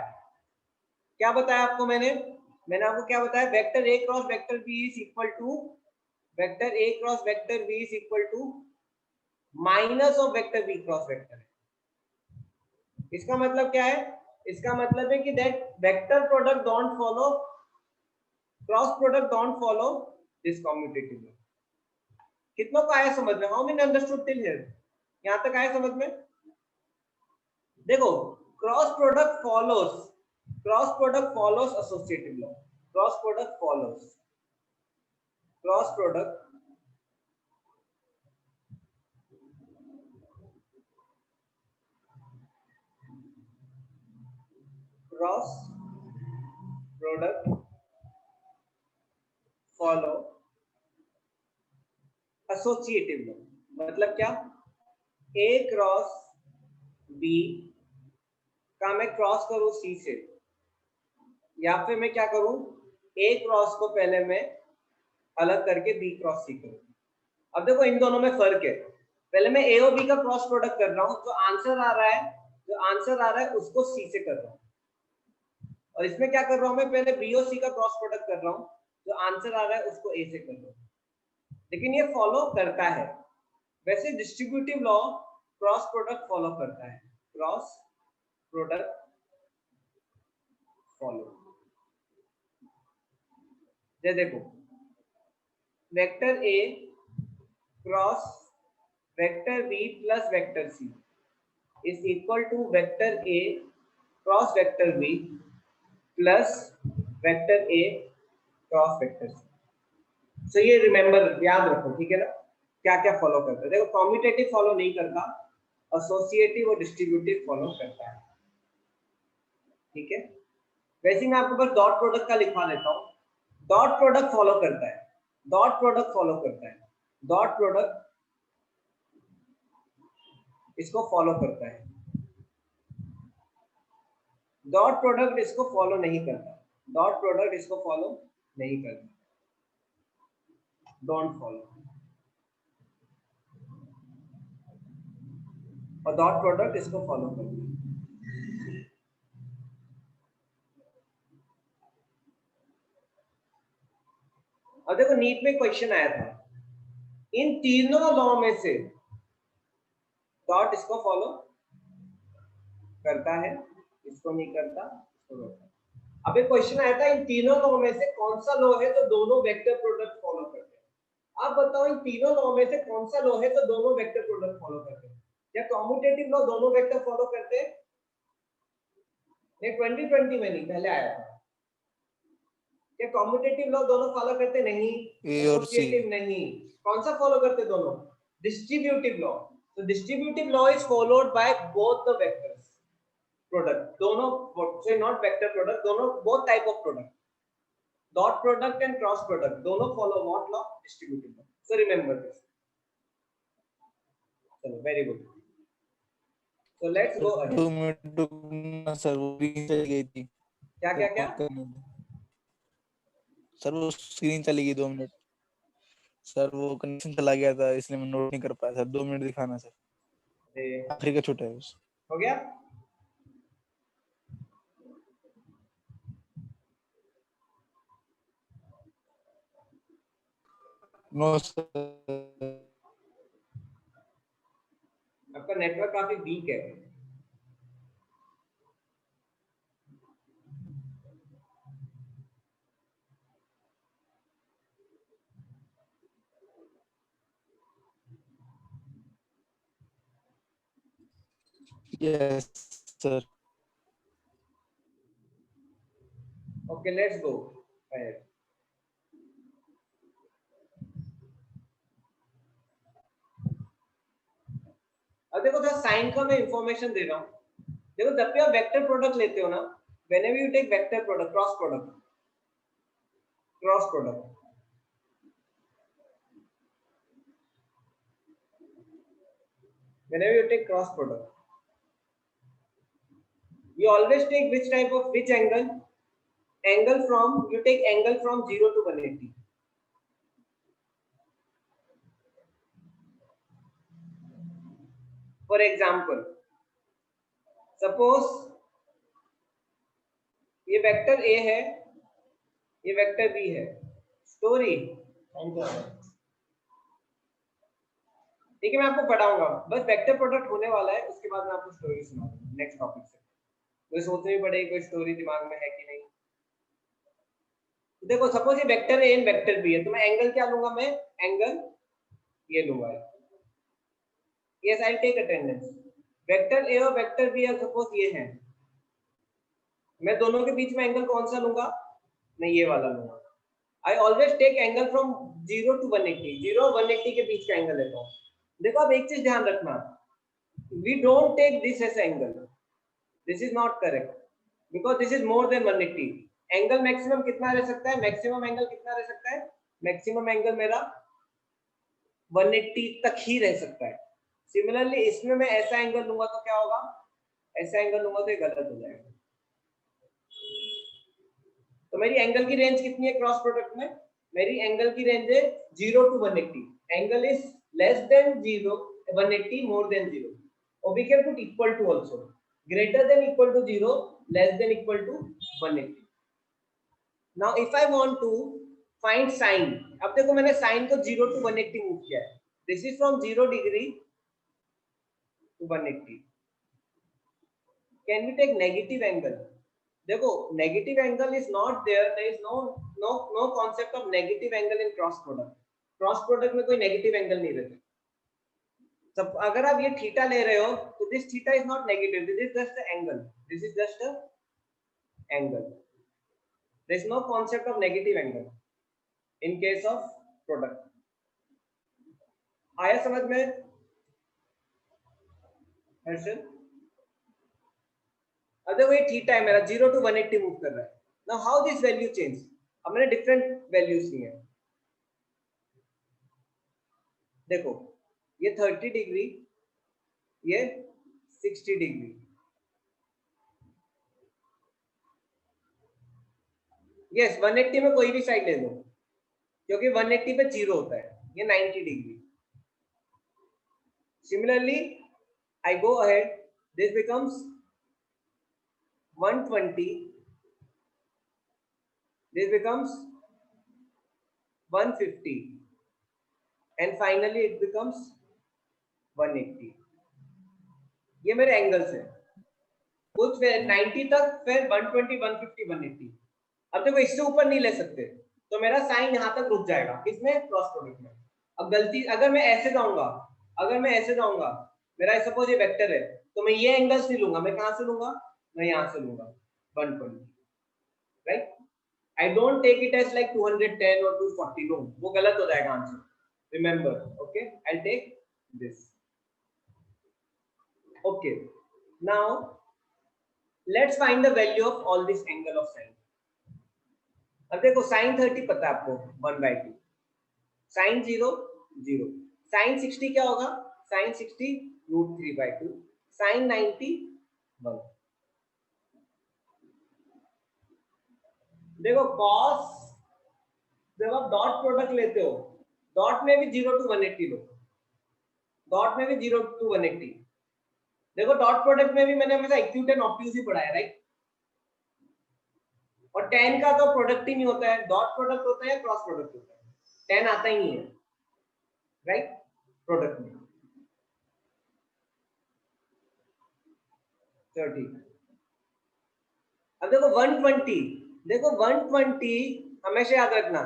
क्या बताया आपको मैंने आपको क्या बताया? Vector A cross vector B is equal to vector A cross vector B is equal to minus of vector B cross vector A। इसका मतलब क्या है? इसका मतलब है कि that vector product don't follow, cross product don't follow this commutative law. कितनों को आया समझ में? How many understood till here? यहां तक आया समझ में? देखो cross product follows associative law. Cross product follow associative law. मतलब क्या? A क्रॉस B का मैं क्रॉस करूं C से, या फिर मैं क्या करूं, A क्रॉस को पहले मैं अलग करके B क्रॉस C करूं। अब देखो इन दोनों में फर्क है। पहले मैं A और B का क्रॉस प्रोडक्ट कर रहा हूं, जो आंसर आ रहा है उसको C से कर रहा हूं, और इसमें क्या कर रहा हूं मैं? पहले B और C का क्रॉस प्रोडक्ट कर रहा हूं, जो आंसर आ रहा है उसको ए से कर लो, लेकिन ये फॉलो करता है। वैसे distributive law cross product follow करता है, क्रॉस प्रोडक्ट फॉलो। ये देखो vector A cross vector B plus vector C is equal to vector A cross vector B plus vector A cross vector C. So ये remember, याद रखो, ठीक है ना, क्या क्या फॉलो करता है। देखो कॉम्यूटेटिव फॉलो नहीं करता, एसोसिएटिव और डिस्ट्रीब्यूटिव फॉलो करता है, ठीक है। वैसे मैं आपको बस डॉट प्रोडक्ट का लिखवा देता हूँ। डॉट प्रोडक्ट फॉलो करता है, डॉट प्रोडक्ट फॉलो करता है, डॉट प्रोडक्ट इसको फॉलो करता है, डॉट प्रोडक्ट इसको फॉलो नहीं करता, डॉट प्रोडक्ट इसको फॉलो नहीं करता, डोंट फॉलो, और डॉट प्रोडक्ट इसको फॉलो करता है। और देखो नीट में क्वेश्चन आया था, इन तीनों लॉ में से डॉट इसको फॉलो करता है, इसको नहीं करता, इसको करता है। अब एक क्वेश्चन आया था, इन तीनों लॉ में से कौन सा लॉ है जो दोनों वेक्टर प्रोडक्ट फॉलो करते हैं। आप बताओ इन तीनों लॉ में से कौन सा लॉ है जो दोनों वेक्टर प्रोडक्ट फॉलो करते हैं। क्या कॉम्यूटेटिव लॉ दोनों वेक्टर फॉलो करते हैं? ये 2020 में नहीं, पहले आया था। क्या कॉम्यूटेटिव लॉ दोनों फॉलो करते? नहीं। ए और सी। एसोसिएटिव नहीं। कौन सा फॉलो करते दोनों? Distributive law. तो distributive law is followed by both the vectors product, दोनों, सो नॉट वेक्टर प्रोडक्ट, दोनों, both type of product, dot product and cross product, दोनों follow what law? Distributive law. So remember this. चलो very good. So let's go ahead. 2 minute रुकना sir, वो screen चली गई थी। क्या क्या क्या? सर वो स्क्रीन चली गई 2 मिनट। सर वो कनेक्शन चला गया था, इसलिए मैं नोट नहीं कर पाया सर। 2 मिनट दिखाना सर, आखिरी का छूटा है बस। हो गया? No sir. आपका नेटवर्क काफी वीक है। Yes sir. Okay, let's go ahead. अब देखो थोड़ा साइन का मैं इंफॉर्मेशन दे रहा हूँ। देखो जब भी आप वेक्टर प्रोडक्ट लेते हो ना, whenever you take vector product, cross product, cross product, whenever you take cross product, you always take which type of, which angle? Angle from, you take angle from 0 to 180. For example, suppose ये vector A है, ये vector B है। Story ठीक है, मैं आपको पढ़ाऊंगा, बस वेक्टर प्रोडक्ट होने वाला है, उसके बाद मैं आपको स्टोरी सुनाऊंगा नेक्स्ट टॉपिक से। मुझे सोचनी पड़ेगी कोई स्टोरी दिमाग में है कि नहीं। देखो सपोज ये vector A and vector B है, तो मैं एंगल क्या लूंगा? मैं एंगल ये लूंगा। Yes, I take attendance. Vector A और वेक्टर बी सपोज ये है, मैं दोनों के बीच में एंगल कौन सा लूंगा? मैं ये वाला लूंगा। I always take angle from 0 to 180, 0 और 180 के बीच का एंगल लेता हूँ। देखो अब एक चीज ध्यान रखना, we don't take this as angle, this is not correct, because this is more than 180। Angle maximum कितना रह सकता है? मैक्सिमम एंगल कितना रह सकता है? मैक्सिमम एंगल मेरा 180 तक ही रह सकता है। सिमिलरली इसमें मैं ऐसा एंगल लूंगा तो क्या होगा? ऐसा एंगल लूंगा तो ये गलत हो जाएगा। तो मेरी एंगल की रेंज कितनी है क्रॉस प्रोडक्ट में? मेरी एंगल की रेंज है 0 to 180। Angle is less than 0, 180 more than 0, or we can put equal to also, greater than equal to 0, less than equal to 180. Now if I want to find sign. अब देखो मैंने sign को 0 to 180 move किया है। This is from 0 degree to 180। Can we take negative angle? देखो negative angle is not there is no concept of negative angle in cross product. Cross product में कोई negative angle नहीं रहता। सब अगर आप ये थीटा ले रहे हो तो this theta is not negative, this is just a angle, this is just a angle. There is no concept of negative angle in case of product. आया समझ में हर्षल? अब देखो ये थीटा है मेरा, 0 to 180 मूव कर रहा है। Now how this value change? अब मैंने डिफरेंट वैल्यूज ली है। देखो ये 30 डिग्री, ये 60 डिग्री। यस 180 में कोई भी साइड ले लो क्योंकि 180 पे 0 होता है। ये 90 degree. Similarly I go ahead, this becomes 120, this becomes 150 and finally it becomes 180। ये मेरे एंगल्स हैं कुछ 90 तक, फिर 120, 150, 180। अब देखो इससे ऊपर नहीं ले सकते तो मेरा साइन यहाँ तक रुक जाएगा। किसमें? क्रॉस प्रोडक्ट में। अब गलती अगर मैं ऐसे जाऊंगा, मेरा सपोज ये वेक्टर है तो मैं ये एंगल्स नहीं लूंगा। मैं कहां से लूंगा? मैं यहां से लूंगा 120, right? I don't take it as like 210 or 240. No, वो गलत हो जाएगा answer. Remember, okay? I'll take this. Okay. Now let's find the value of all this angle of sine. अब देखो sin 30 पता है आपको 1/2. sin 0 0. sin 60 क्या होगा? sin 60 √3/2. sin 90 1. देखो cos, जब आप डॉट प्रोडक्ट लेते हो डॉट में भी 0 to 180 लो, डॉट में भी 0 to 180। देखो डॉट प्रोडक्ट में भी मैंने हमेशा एक्यूट एंड ऑब्ट्यूज ही पढ़ा है, राइट? और tan का तो प्रोडक्ट ही नहीं होता है, डॉट प्रोडक्ट होता है या क्रॉस प्रोडक्ट होता है, tan आता ही नहीं है, राइट? प्रोडक्ट में। चलो ठीक। अब देखो 120, देखो 120 हमेशा याद रखना,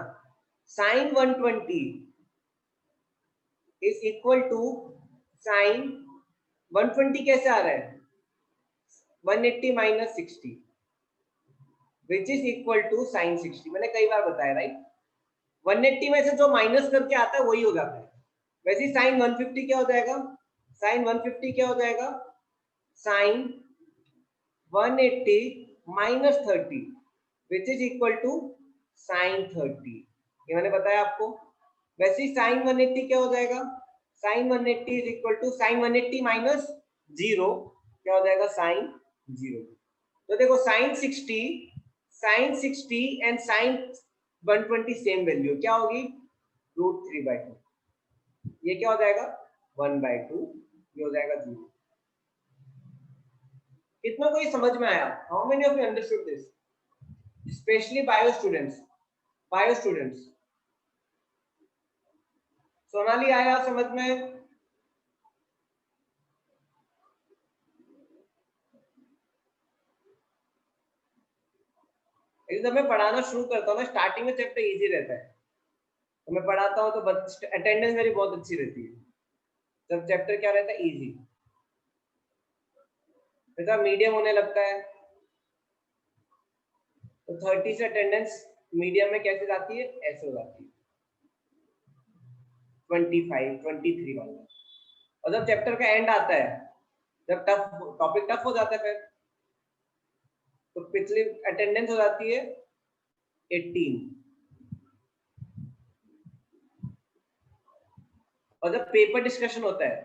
sin 120 is equal to sin 120 कैसे आ रहा है? 180 minus 60 which is equal to sin 60। मैंने कई बार बताया, राइट? 180 में से जो माइनस करके आता है वही हो जाता है। वैसे sin 150 क्या हो जाएगा? sin 150 क्या हो जाएगा? sin 180 minus 30 which is equal to sin 30। ये मैंने बताया आपको। वैसे sin 180 क्या हो जाएगा? sin 180 is equal to sin 180 minus 0 क्या हो जाएगा? sin 0। तो देखो sin 60 and sin 120 same value क्या होगी? √3/2। ये क्या हो जाएगा? 1/2। ये हो जाएगा 0। कितना कोई समझ में आया? How many of you understood this? Specially bio students, Sonali आया समझ में? जब मैं पढ़ाना शुरू करता हूँ ना, स्टार्टिंग में चैप्टर इजी रहता है तो मैं पढ़ाता हूँ तो अटेंडेंस मेरी बहुत अच्छी रहती है। जब चैप्टर क्या रहता है? इजी। जब मीडियम होने लगता है तो 30 से अटेंडेंस मीडियम में कैसे जाती है? ऐसे हो जाती है 25, 23 वाला। और जब चैप्टर का एंड आता है, जब टॉपिक टफ हो जाता है फिर तो पिछली अटेंडेंस हो जाती है 18। और जब पेपर डिस्कशन होता है,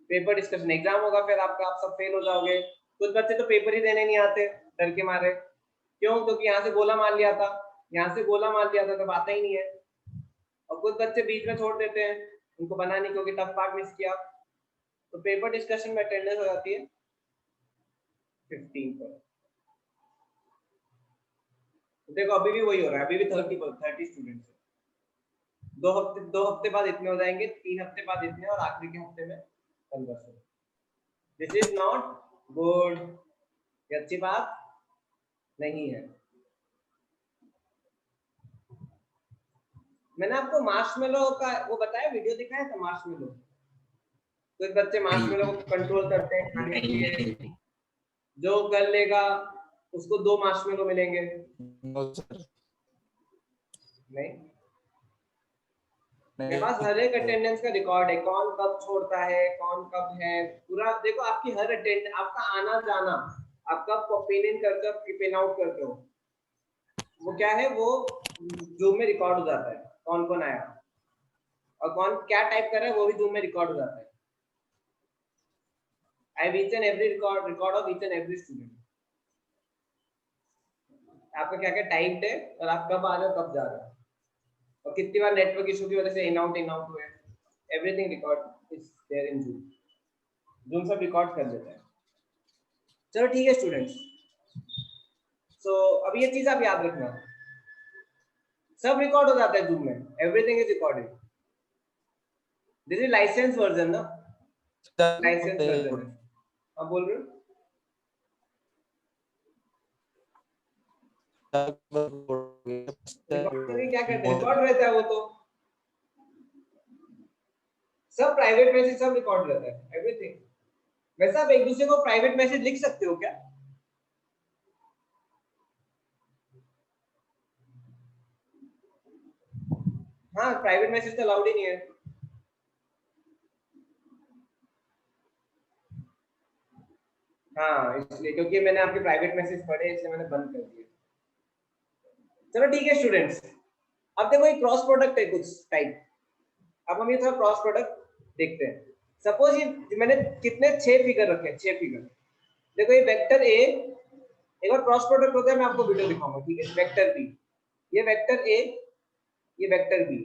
पेपर डिस्कशन एग्जाम होगा फिर आपका, आप सब फेल हो जाओगे। कुछ बच्चे तो पेपर ही देने नहीं आते डर के मारे। क्यों? क्योंकि यहाँ से गोला मार लिया था, यहाँ से गोला मार लिया था, तब आता ही नहीं है। और कुछ बच्चे बीच में छोड़ देते हैं, उनको बना नहीं क्योंकि टफ पार्ट मिस किया। तो पेपर डिस्कशन में अटेंडेंस हो जाती है 15 पर। देखो अभी भी वही हो रहा है, अभी भी 30 स्टूडेंट्स है। 2 हफ्ते बाद इतने हो जाएंगे, 3 हफ्ते बाद इतने, और आखिरी के हफ्ते में 1500। दिस इज नॉट गुड, ये अच्छी बात नहीं है। मैंने आपको मार्शमेलो का वो बताया, वीडियो दिखाया था मार्शमेलो। कुछ बच्चे मार्शमेलो को कंट्रोल करते हैं खाने के लिए, जो कर लेगा उसको 2 मार्शमेलो मिलेंगे। नो सर, नहीं, मेरे पास हर एक अटेंडेंस का रिकॉर्ड है, कौन कब छोड़ता है, कौन कब है, पूरा देखो। आपकी हर अटेंड, आपका आना जाना, आप कब कॉपी इन करते हो, पिन आउट करते हो, वो क्या है, वो जूम में रिकॉर्ड हो जाता है, कौन कौन आया और कौन क्या टाइप कर रहा है, वो भी जूम में रिकॉर्ड हो जाता है। I have each and every record of each and every student. आपका क्या क्या टाइप्ड है और आप कब आ रहे हो, कब जा रहे हो, और कितनी बार नेटवर्क इशू की वजह से इन आउट हुए, everything record is there in Zoom. Zoom सब रिकॉर्ड कर देता है। चलो ठीक है स्टूडेंट्स, सो अब ये चीज आप याद रखना, सब रिकॉर्ड हो जाता है जूम में, everything is recorded. This is licence version ना, लाइसेंस वर्जन है। आप बोल रहे हो क्या कहते हैं, रिकॉर्ड रहता है वो तो, सब प्राइवेट मैसेज सब रिकॉर्ड रहता है, एवरीथिंग। वैसे आप एक दूसरे को प्राइवेट मैसेज लिख सकते हो क्या? हाँ, प्राइवेट मैसेज तो अलाउड ही नहीं है। हाँ, इसलिए क्योंकि मैंने आपके प्राइवेट मैसेज पढ़े, इसलिए मैंने बंद कर दिए। चलो ठीक है स्टूडेंट्स, अब देखो ये क्रॉस प्रोडक्ट है कुछ टाइप। अब हम ये थोड़ा क्रॉस प्रोडक्ट देखते हैं। सपोज ये मैंने कितने 6 फिगर रखे, 6 फिगर। देखो ये वेक्टर ए, एक बार क्रॉस प्रोडक्ट होता है मैं आपको वीडियो दिखाऊंगा, ठीक है। वेक्टर बी, ये वेक्टर ए, ये वेक्टर बी,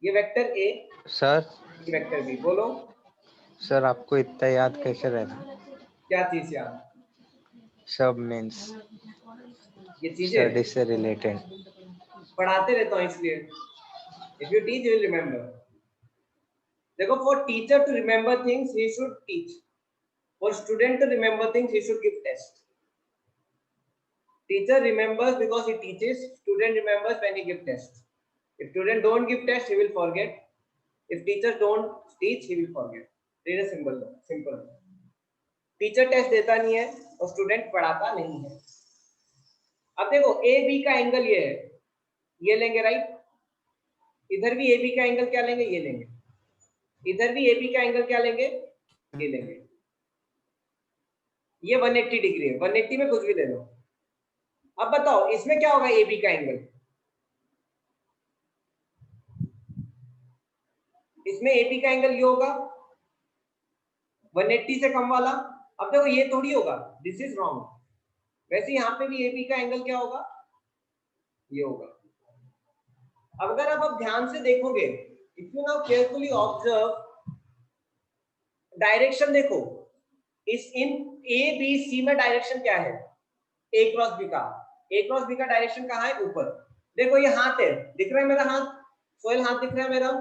ये वेक्टर ए, सर ये वेक्टर बी। बोलो सर आपको इतना याद कैसे रहता? क्या चीज याद? सब मीन्स ये चीजें स्टडी से रिलेटेड। पढ़ाते रहता हूँ इसलिए। If you teach you will remember. देखो, for teacher to remember things he should teach, for student to remember things he should give test. Teacher remembers because he teaches, student remembers when he gives test. If student don't give test, he will forget. If teacher don't teach, he will forget. It is simple. Teacher test देता नहीं है और student पढ़ाता नहीं है। अब देखो A B का एंगल ये है, ये लेंगे राइट, इधर भी ए बी का एंगल क्या लेंगे, ये लेंगे, इधर भी ए बी का एंगल क्या लेंगे, ये लेंगे। ये 180 डिग्री है, 180 में कुछ भी ले लो। अब बताओ इसमें क्या होगा, ए बी का एंगल, इसमें ए बी का एंगल ये होगा 180 से कम वाला। अब देखो ये थोड़ी होगा, दिस इज रॉन्ग। वैसे यहाँ पे भी ए बी का एंगल क्या होगा, ये होगा। अब अगर आप ध्यान से देखोगे, if you now carefully observe, direction देखो, इस इन ए बी सी में डायरेक्शन क्या है, ए क्रॉस बी का। ए क्रॉस बी का डायरेक्शन कहाँ है, ऊपर। देखो ये हाथ है, दिख रहा है मेरा हाथ, सोहेल हाथ दिख रहा है मेरा।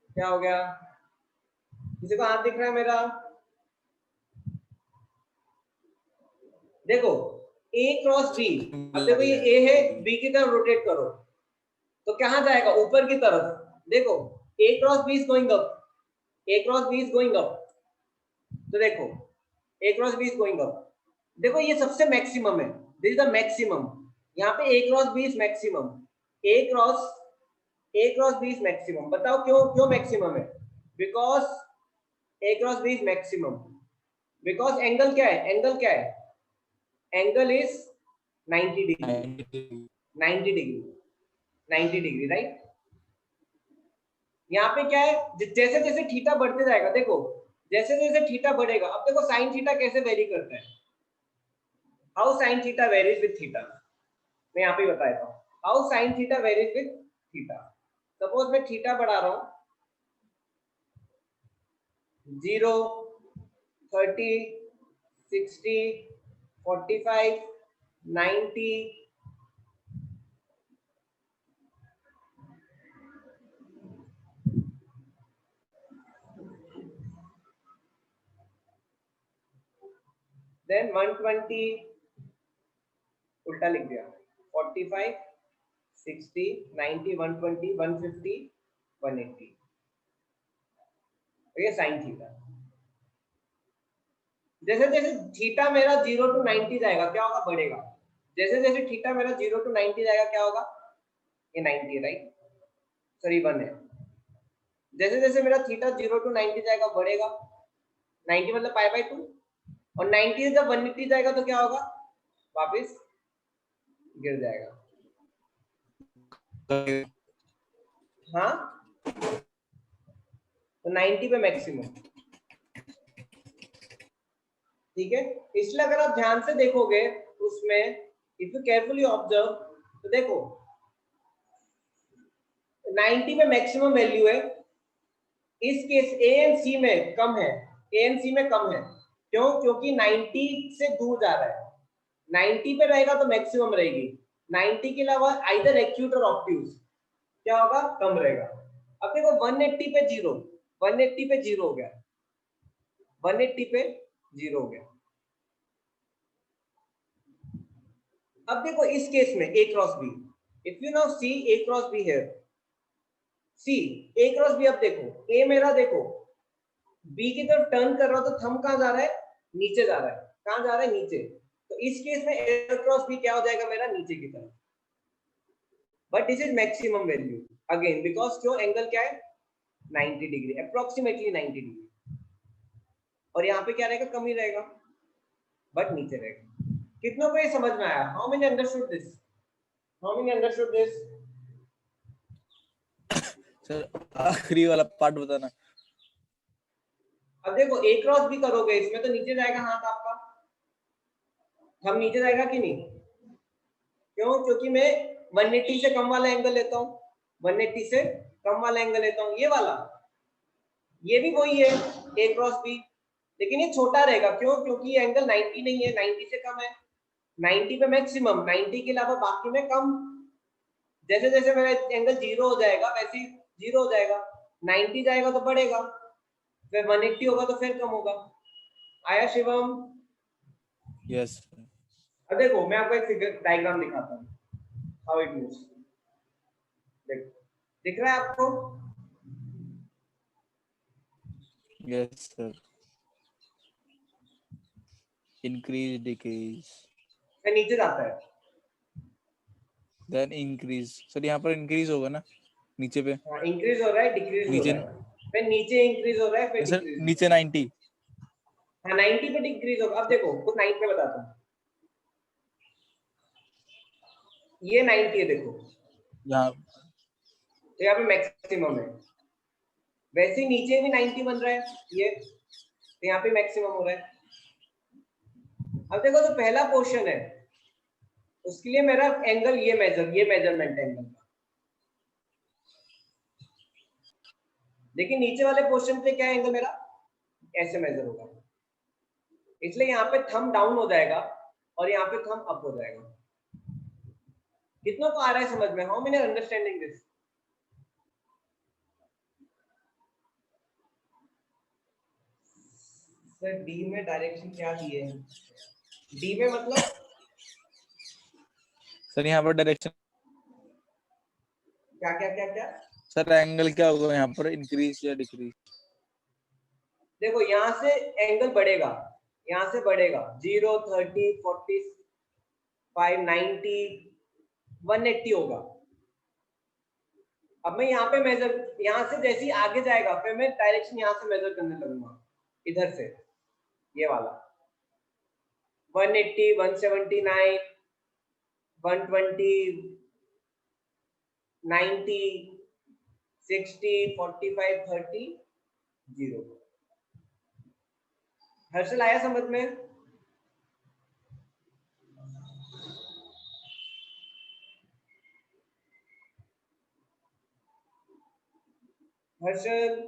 क्या हो गया, किसी को हाथ दिख रहा है मेरा? देखो ए क्रॉस बी, अब देखो ये ए है, बी की तरफ रोटेट करो तो कहां जाएगा, ऊपर की तरफ। देखो A cross B is going up, A cross B is going up, तो देखो A cross B is going up. देखो ये सबसे मैक्सिमम है, दिस इज द मैक्सिमम। यहाँ पे A cross B is maximum, A cross B is maximum. बताओ क्यों मैक्सिमम है? Because A cross B is maximum, because angle क्या है, angle is 90 degree, 90 degree right. यहाँ पे क्या है, जैसे जैसे थीटा बढ़ते जाएगा, देखो जैसे जैसे थीटा बढ़ेगा। अब देखो साइन थीटा कैसे वेरी करता है, how sine theta varies with theta, मैं यहाँ पे बता देता हूँ how sine theta varies with theta. Suppose मैं थीटा बढ़ा रहा हूँ, 0, 30, 60, 45, 90, देन 120, उल्टा लिख दिया, 45, 60, 90, 120, 150, 180। तो ये साइन थीटा। जैसे जैसे थीटा मेरा 0 to 90 जाएगा क्या होगा, बढ़ेगा। जैसे जैसे थीटा मेरा 0 to 90 जाएगा क्या होगा, ये 90 राइट, सॉरी 1 है। जैसे जैसे मेरा थीटा 0 to 90 जाएगा बढ़ेगा, 90 मतलब पाई बाय 2, और 90 जब 180 जाएगा तो क्या होगा, वापस गिर जाएगा। हाँ, तो 90 पे मैक्सिमम, ठीक है। इसलिए अगर आप ध्यान से देखोगे उसमें, इफ यू केयरफुली ऑब्जर्व, तो देखो 90 पे मैक्सिमम वैल्यू है, इस केस ए एंड सी में कम है, ए एंड सी में कम है। क्यों? क्योंकि 90 से दूर जा रहा है। 90 पे रहेगा तो मैक्सिमम रहेगी, 90 के अलावा आइदर एक्यूट और ऑब्ट्यूज क्या होगा, कम रहेगा। अब देखो 180 पे 0, 180 पे 0 हो गया, 180 पे 0 हो गया। अब देखो इस केस में a cross b, if you now see a cross b here, see a cross b, अब देखो a मेरा देखो b की तरफ टर्न कर रहा हो तो थंब कहां जा रहा है, नीचे जा रहा है। कहां जा रहा है, नीचे। तो इस केस में a क्रॉस b क्या हो जाएगा मेरा, नीचे की तरफ। But this is maximum value again, because क्यों, एंगल क्या है, 90 डिग्री, अप्रोक्सीमेटली 90 डिग्री। और यहाँ पे क्या रहेगा, कम ही रहेगा, बट नीचे रहेगा। कितनों को ये समझ में आया? How many understood this? How many understood this? Sir आखिरी वाला पार्ट बताना। अब देखो a क्रॉस b करोगे इसमें तो नीचे जाएगा हाथ आपका, हम नीचे जाएगा कि नहीं? क्यों? क्योंकि मैं 180 से कम वाला एंगल लेता हूँ, 180 से कम वाला एंगल लेता हूँ, ये वाला। ये भी वही है a क्रॉस b, लेकिन ये छोटा रहेगा। क्यों? क्योंकि ये एंगल 90 नहीं है, 90 से कम है। 90 पे मैक्सिमम, 90 के अलावा बाकी में कम। जैसे जैसे मेरा एंगल 0 हो जाएगा वैसे ही 0 हो जाएगा, 90 जाएगा तो बढ़ेगा, फिर 180 होगा तो फिर कम होगा। आया शिवम? यस। अब देखो मैं आपको एक फिगर डायग्राम दिखाता हूँ, हाउ इट मूव्स। देखो, दिख रहा है आपको? Yes sir. इंक्रीज डिक्रीज फिर नीचे जाता है, देन इंक्रीज। सर यहाँ पर इंक्रीज होगा ना नीचे पे? हाँ इंक्रीज हो रहा है, डिक्रीज हो नीचे रहा है, फिर नीचे इंक्रीज हो रहा है, फिर सर डिक्रीज। नीचे 90। हाँ 90 पे डिक्रीज होगा। अब देखो कुछ 90 पे बताता हूँ, ये 90 है देखो, यहाँ तो यहाँ पे मैक्सिमम है। वैसे ही नीचे भी 90 बन रहा है ये, तो यहाँ पे मैक्सिमम हो रहा है। अब देखो जो पहला पोर्शन है उसके लिए मेरा एंगल ये मेजरमेंट एंगल का, लेकिन नीचे वाले पोर्शन पे क्या एंगल मेरा ऐसे मेजर होगा। इसलिए यहाँ पे थंब डाउन हो जाएगा और यहाँ पे थंब अप हो जाएगा। कितनों को आ रहा है समझ में? How many understanding this? Sir D में डायरेक्शन क्या दिए हैं? डी में मतलब सर यहाँ पर डायरेक्शन क्या क्या क्या क्या? सर एंगल क्या होगा यहाँ पर, इंक्रीज या डिक्रीज? देखो यहाँ से एंगल बढ़ेगा, यहाँ से बढ़ेगा 0, 30, 45, 90, 180 होगा। अब मैं यहाँ पे मेजर, यहाँ से जैसे ही आगे जाएगा फिर मैं डायरेक्शन यहाँ से मेजर करने लगूंगा, इधर से ये वाला 180, 179, 120, 90, 60, 45, 30, 0। हर्षल आया समझ में? हर्षल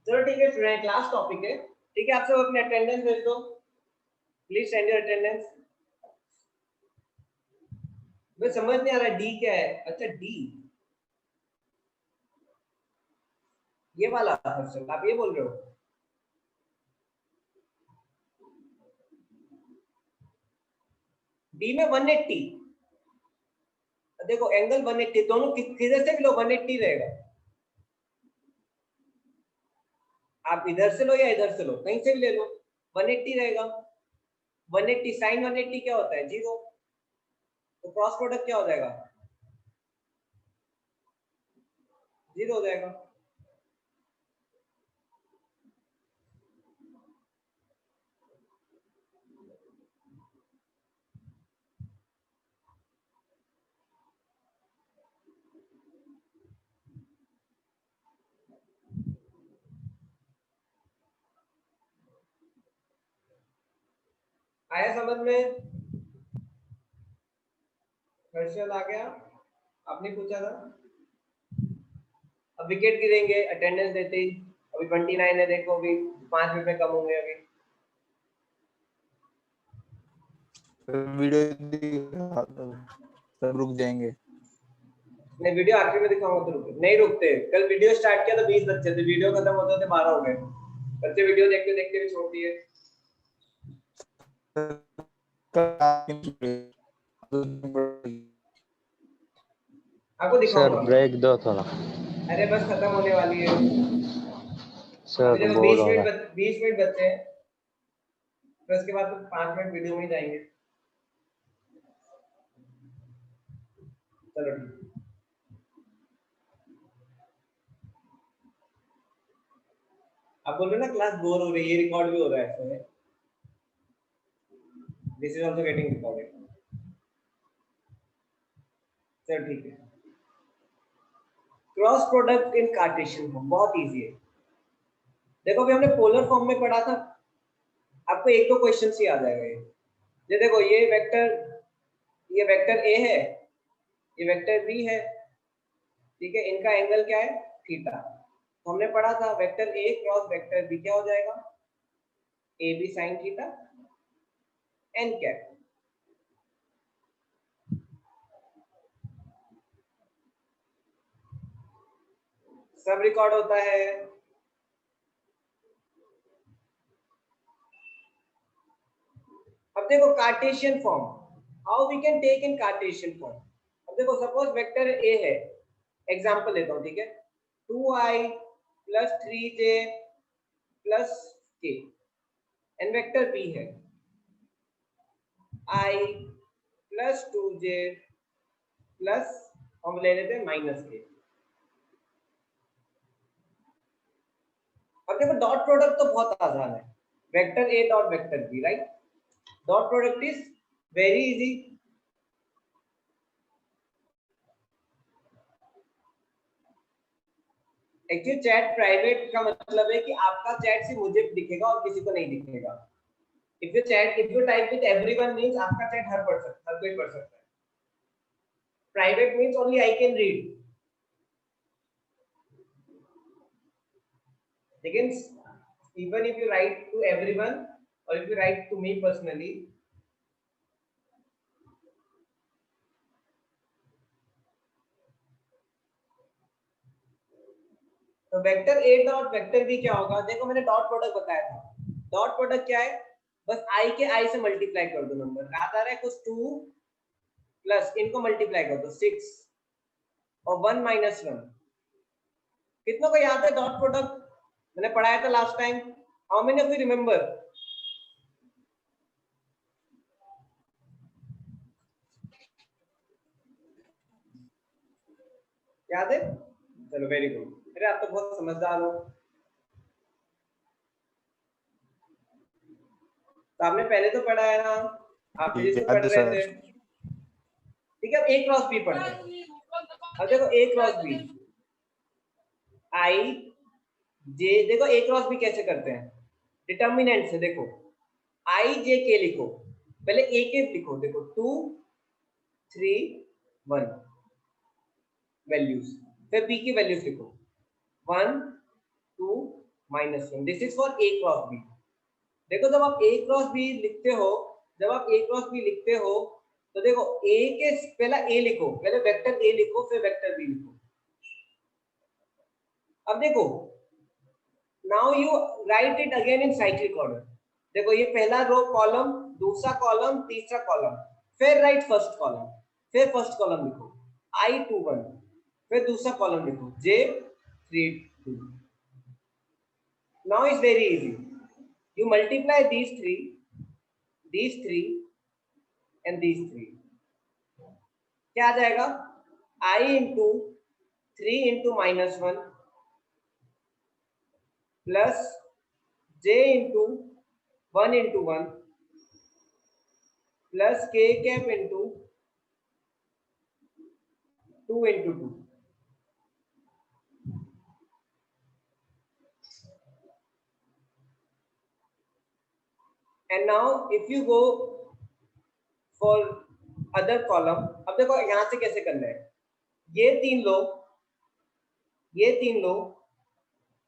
चलो ठीक है स्टूडेंट, क्लास टॉपिक है, ठीक है। आप सब अपने अटेंडेंस भेज दो, प्लीज सेंड योर अटेंडेंस। मुझे समझ नहीं आ रहा डी क्या है। अच्छा डी ये वाला, आप ये बोल रहे हो? डी में 180, देखो एंगल 180, दोनों किधर से भी लो 180 रहेगा। आप इधर से लो या इधर से लो, कहीं से भी ले लो 180 रहेगा। 180 साइन 180 क्या होता है? 0। तो क्रॉस प्रोडक्ट क्या हो जाएगा? 0 हो जाएगा। आया समझ में? हर्षल आ गया, आपने पूछा था। अब विकेट गिरेंगे अटेंडेंस देते ही। अभी 29 है, देखो अभी 5 मिनट में कम होंगे। अभी वीडियो सब रुक जाएंगे। नहीं वीडियो आखिर में दिखाऊंगा तो रुके नहीं रुकते। कल वीडियो स्टार्ट किया तो 20 बच्चे थे, वीडियो खत्म होते होते 12 हो गए। बच्चे वीडियो देखते देखते भी छोड़ दिए। आपको सर दिखाऊंगा। ब्रेक दो थोड़ा। अरे बस खत्म होने वाली है अभी, सर देखो बोर 20 हो रहा है। मिनट 20 मिनट बचे हैं, फिर उसके बाद तो 5 मिनट वीडियो में ही जाएंगे। चलो ठीक। आप बोल रहे हो ना क्लास बोर हो रही है, ये रिकॉर्ड भी हो रहा है इसमें। This is also getting recorded. चलो ठीक है। Cross product in Cartesian form बहुत इजी है। देखो अभी हमने पोलर फॉर्म में पढ़ा था, आपको एक दो क्वेश्चन ही आ जाएगा। ये देखो ये वेक्टर ए है, ये वेक्टर बी है, ठीक है। इनका एंगल क्या है? थीटा। तो हमने पढ़ा था vector A cross vector B क्या हो जाएगा? A B sine theta N cap. सब रिकॉर्ड होता है। अब देखो Cartesian form, how we can take in Cartesian form. अब देखो सपोज वेक्टर ए है, एग्जांपल लेता हूं, ठीक है। 2i + 3j + k। And vector B है i + 2j प्लस हम ले लेते हैं -k। अब देखो डॉट प्रोडक्ट तो बहुत आसान है, vector A dot vector B, right. Dot product is very easy. Actually chat private का मतलब है कि आपका चैट सिर्फ मुझे दिखेगा और किसी को नहीं दिखेगा। If you type with everyone means आपका चैट हर कोई पढ़ सकता है। Private means only I can read. लेकिन even if you write to everyone or if you write to me personally, तो vector A dot vector B क्या होगा? देखो मैंने डॉट प्रोडक्ट बताया था। डॉट प्रोडक्ट क्या है? बस आई के आई से मल्टीप्लाई कर दो नंबर, याद आ रहा है कुछ 2 प्लस इनको मल्टीप्लाई कर दो 6 और 1 - 1। कितनों को याद है डॉट प्रोडक्ट? मैंने पढ़ाया था last time. How many of you remember? याद है? चलो वेरी गुड। अरे आप तो बहुत समझदार हो। तो आपने पहले तो पढ़ा है ना, आप फिजिक्स में पढ़ रहे थे, ठीक है। ए क्रॉस बी पढ़ते हैं। अब देखो ए क्रॉस बी, आई जे, देखो ए क्रॉस बी कैसे करते हैं? डिटर्मिनेंट से देखो, आई जे के लिखो, पहले ए के लिखो, देखो 2 3 1 वैल्यूज, फिर बी की वैल्यूज लिखो 1 2 -1. This is for A cross B. देखो जब आप A क्रॉस B लिखते हो, तो देखो A के पहला A लिखो, पहले वेक्टर A लिखो, फिर वेक्टर B लिखो. अब देखो now you right it again in cyclic order. देखो ये पहला रो कॉलम, दूसरा कॉलम, तीसरा कॉलम, फिर राइट फर्स्ट कॉलम, फिर फर्स्ट कॉलम लिखो I21, फिर दूसरा कॉलम लिखो J32. Now it's very easy. You multiply these three, and these three. क्या आ जाएगा? I into 3 into -1 plus J into 1 into 1 plus K cap into 2 into 2. And now if you go for other column, अब देखो यहां से कैसे करना है. ये 3 लो, ये 3 लो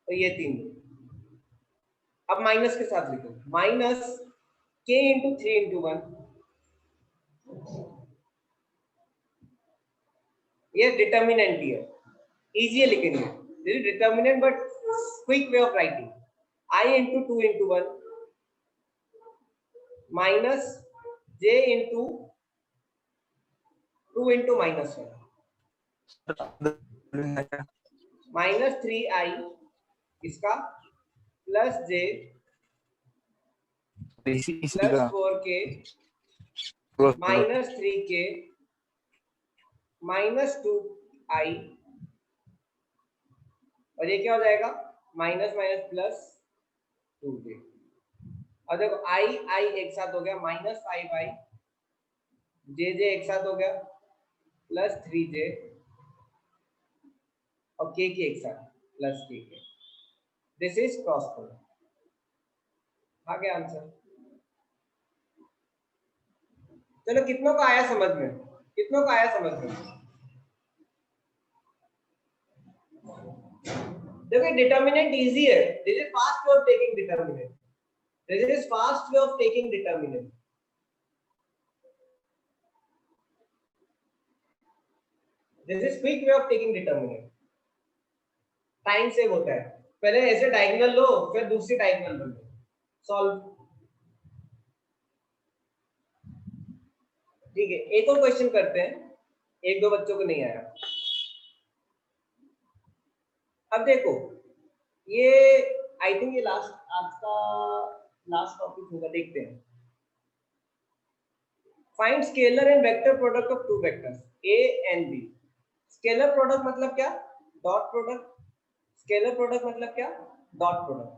और ये 3 लो. अब माइनस के साथ लिखो, माइनस K into 3 into 1. ये डिटर्मिनेंट ही है, इजी है लिखेंगे. This is determinant but quick way of writing. I into 2 into 1 minus J into 2 into -1 minus 3I इसका plus J plus 4K minus 3K minus 2I, और ये क्या हो जाएगा? Minus minus plus 2K. और देखो I एक साथ हो गया, -5I, J एक साथ हो गया, प्लस 3J और K एक साथ plus KK. This is cross product. आ गया आंसर. चलो कितनों को आया समझ में? देखो डिटर्मिनेंट इजी है. This is fast way of taking determinant. This is fast way of taking determinant. This is quick way of taking determinant. Time save होता है. पहले ऐसे डायगोनल लो, फिर दूसरी डायगोनल लो, सॉल्व. ठीक है, एक और क्वेश्चन करते हैं. एक दो बच्चों को नहीं आया. अब देखो ये आई थिंक ये आज का लास्ट टॉपिक होगा. देखते हैं. Find scalar and vector product of two vectors A and B. Scalar product मतलब क्या? Dot product. स्केलर प्रोडक्ट मतलब क्या? Dot product.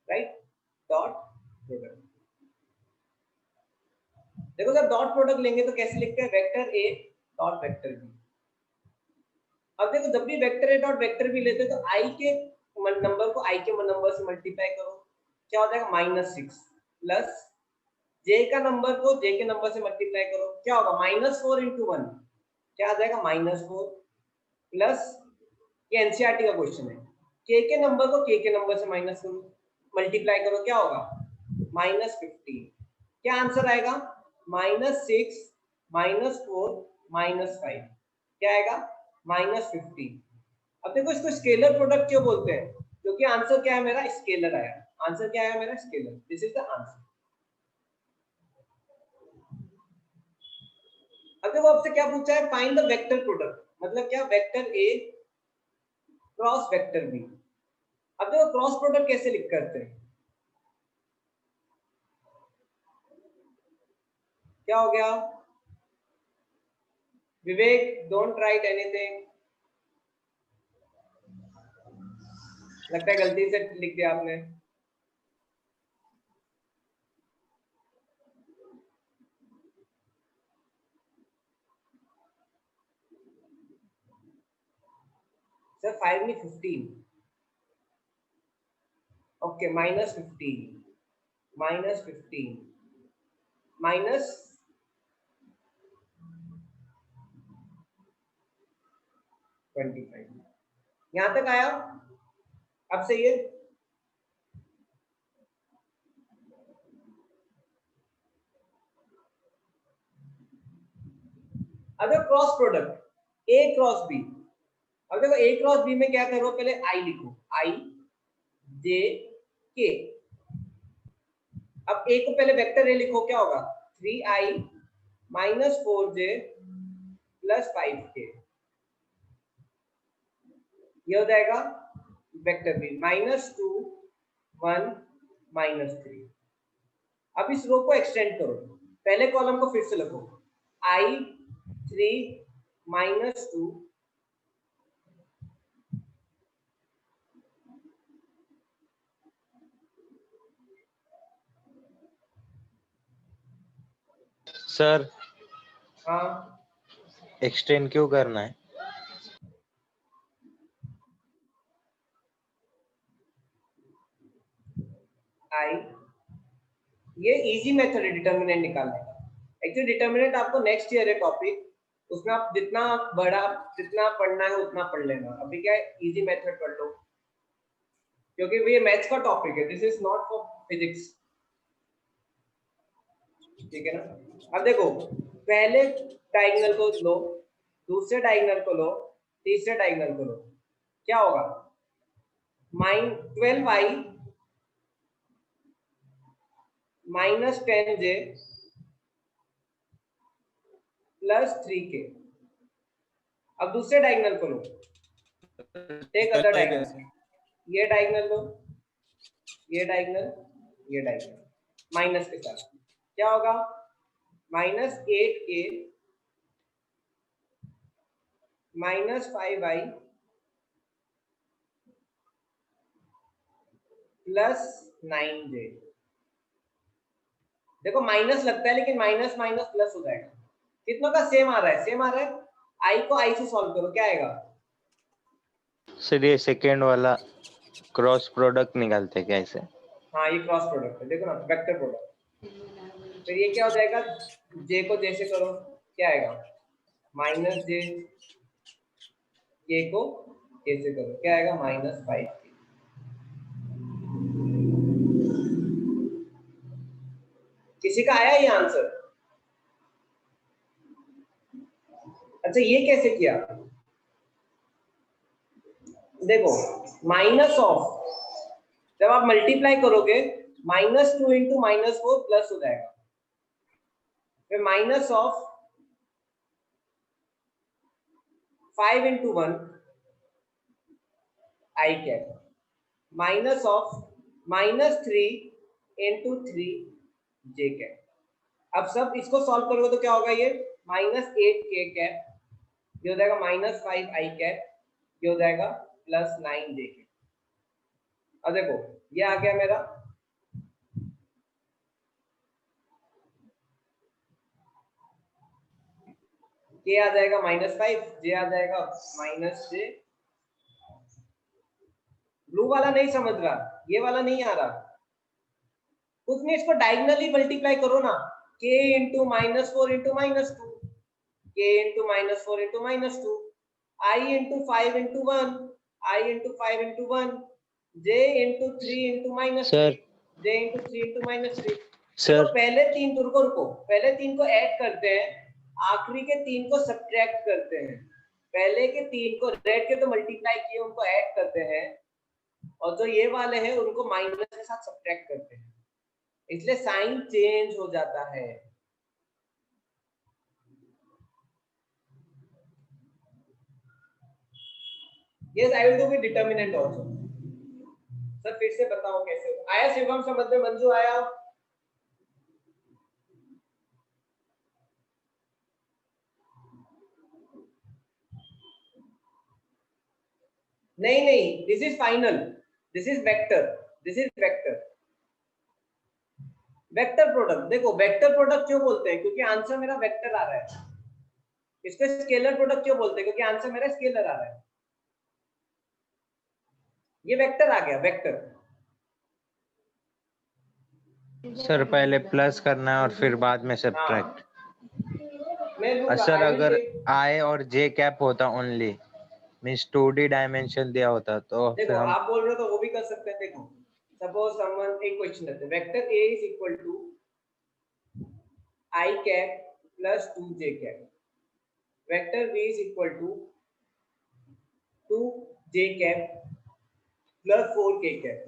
Right, dot product. देखो जब डॉट प्रोडक्ट लेंगे तो कैसे लिखते हैं? Vector A dot vector B. अब देखो जब भी vector A dot vector B लेते हैं तो I के नंबर को I के नंबर से मल्टीप्लाई करो, क्या हो जाएगा? -6 प्लस J का नंबर को J के नंबर से मल्टीप्लाई करो, क्या होगा? -4 into 1, क्या आ जाएगा? -4 प्लस, ये एनसीईआरटी का क्वेश्चन है, K के नंबर को K के नंबर से माइनस करो, मल्टीप्लाई करो, क्या होगा? -15. क्या आंसर आएगा? -6 -4 -5, क्या आएगा? -15. अब देखो इसको स्केलर प्रोडक्ट क्यों बोलते हैं? क्योंकि आंसर क्या है मेरा? स्केलर आया. आंसर क्या आया मेरा? Scalar. This is the answer. अब देखो आपसे क्या पूछा है? Find the vector product. मतलब क्या? Vector A cross vector B. अब देखो क्रॉस प्रोडक्ट कैसे लिख करते हैं? क्या हो गया? विवेक, डोंट राइट एनीथिंग. लगता है गलती से लिख दिया आपने. सर 5 नहीं 15. Okay, -15 -15 minus 25. यहां तक आया? अब सही है. अब cross product A cross B, अब देखो ए क्रॉस बी में क्या करो, पहले आई लिखो, आई जे के। अब ए को पहले वेक्टर ए लिखो, क्या होगा 3i minus 4j plus 5k, ये हो जाएगा वेक्टर बी -2 1 -3। अब इस रो को एक्सटेंड करो, पहले कॉलम को फिर से लिखो, i 3 -2 सर हाँ एक्सटेंड क्यों करना है? आई, ये इजी मेथड है डिटर्मिनेंट निकालने का। एक्चुअली डिटर्मिनेंट आपको नेक्स्ट ईयर है टॉपिक, उसमें आप जितना बड़ा जितना पढ़ना है उतना पढ़ लेना। अभी क्या है, इजी मेथड पढ़ लो, क्योंकि ये मैथ्स का टॉपिक है, this is not for physics, ठीक है ना। अब देखो, पहले डायगोनल को लो, दूसरे डायगोनल को लो, तीसरे डायगोनल को लो, क्या होगा -12i minus 10j plus 3k। अब दूसरे डायगोनल को लो, टेक अदर डायगोनल, ये डायगोनल लो, ये डायगोनल, ये डायगोनल, माइनस के साथ क्या होगा -8k minus 5i plus 9j। देखो माइनस लगता है, लेकिन माइनस माइनस प्लस हो जाएगा, कितनों का सेम आ रहा है, सेम आ रहा है। आई को आई से सॉल्व करो, क्या आएगा सर ये सेकेंड वाला क्रॉस प्रोडक्ट निकालते क्या ऐसे? हाँ ये क्रॉस प्रोडक्ट है, देखो ना वेक्टर प्रोडक्ट। फिर ये क्या हो जाएगा, जे को जैसे करो, क्या आएगा -j, के को कैसे करो, क्या आएगा -5। किसी का आया ये आंसर? अच्छा ये कैसे किया, देखो माइनस ऑफ, जब आप मल्टीप्लाई करोगे -2 इंटू -4 प्लस हो जाएगा, फिर minus of 5 into 1 I cap, minus of -3 into 3 J cap. अब सब इसको सॉल्व करोगे तो क्या होगा, ये -8k कैप, ये हो जाएगा -5 आई कैप, ये हो जाएगा +9 जे कैप। अब देखो ये आ गया मेरा, के आ जाएगा -5, जे आ जाएगा -j। ब्लू वाला नहीं समझ रहा, ये वाला नहीं आ रहा, कुछ नहीं, इसको डायगोनली मल्टीप्लाई करो ना, k into -4 into -2, k into -4 into -2, i into 5 into 1, i into 5 into 1, j into 3 into -3, j into 3 into -3। Sir तो पहले तीन तुर को रुको, पहले तीन को ऐड करते हैं, आखिरी के तीन को सब्ट्रैक्ट करते हैं। पहले के तीन को रेड के तो मल्टीप्लाई किए, उनको ऐड करते हैं, और जो ये वाले हैं उनको माइनस के साथ सब्ट्रैक्ट करते हैं, इसलिए साइन चेंज हो जाता है। Yes, I will do with determinant also. Sir फिर से बताओ कैसे आया, शिवम समझ में, मंजू आया? नहीं नहीं, this is final, this is vector, this is vector. Vector product, देखो वेक्टर प्रोडक्ट क्यों बोलते हैं, क्योंकि आंसर मेरा वेक्टर आ रहा है। इसको स्केलर प्रोडक्ट क्यों बोलते हैं, क्योंकि आंसर मेरा स्केलर आ रहा है। ये वेक्टर आ गया, वेक्टर। सर पहले प्लस करना है और फिर बाद में सब्ट्रैक्ट। मैं लूंगा, सर I will अगर take- आई और जे कैप होता ओनली, मींस 2D डायमेंशन दिया होता तो देखो फिर हम आप बोल रहे हो तो वो भी कर सकते हैं। देखो सपोज समवन, एक क्वेश्चन लेते हैं, vector A is equal to I cap plus 2 J cap, vector v is equal to 2j cap plus 4k cap.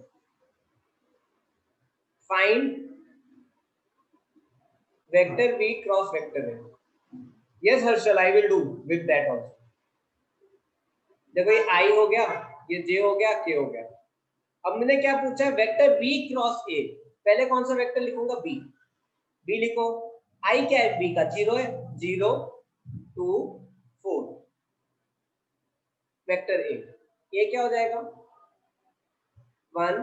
Find vector v cross vector है। Yes Harshal, I will do with that also. देखो ये i हो गया, ये j हो गया, k हो गया। अब मैंने क्या पूछा, वेक्टर v क्रॉस a। पहले कौन सा वेक्टर लिखूंगा, b। b लिखो। i क्या है b का, 0 है, 0 2 4। वेक्टर a, ये क्या हो जाएगा, 1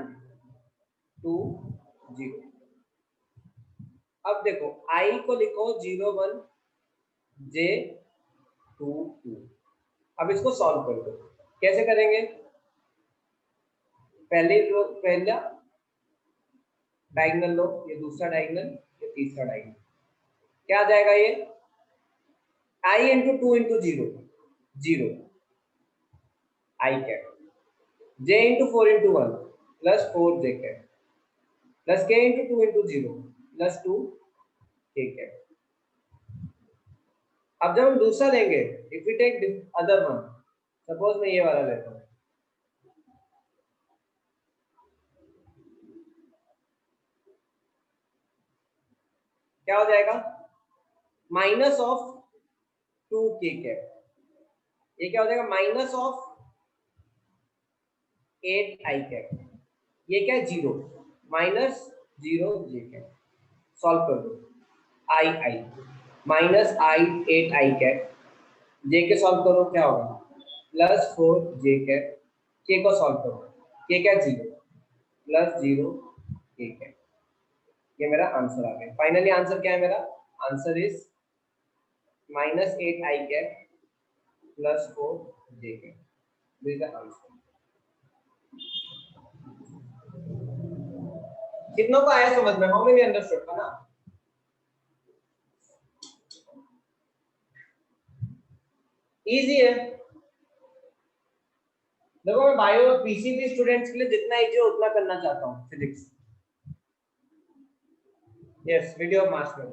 2 0। अब देखो i को लिखो 0 1 j 2 2। अब इसको सॉल्व कर दो। कैसे करेंगे, पहला डायगोनल लो, ये दूसरा डायगोनल, ये तीसरा डायगोनल। क्या आ जाएगा, ये i into 2 into 0 0 i cap, j into 4 into 1 plus 4 j cap plus k into 2 into 0 plus 2 k cap. अब जब हम दूसरा लेंगे, if we take other one, suppose मैं ये वाला लेता हूँ, क्या हो जाएगा, माइनस ऑफ 2k कैप। ये क्या हो जाएगा, माइनस ऑफ 8i कैप। ये क्या है, 0 माइनस 0 j कैप। सॉल्व कर दो, i minus i 8i cap, j के सॉल्व करो, क्या होगा, प्लस 4 j कैप। k को सॉल्व करो, k क्या, 0 प्लस 0 k कैप। ये मेरा आंसर आ गया। फाइनली आंसर क्या है मेरा, answer is minus 8i cap plus 4 j cap. This is the answer. कितनों को आया समझ में, हाउ मेनी अंडरस्टूड का ना। इजी है। देखो मैं बायो पीसीबी स्टूडेंट्स के लिए जितना इजी हो उतना करना चाहता हूँ फिजिक्स। यस, वीडियो मास में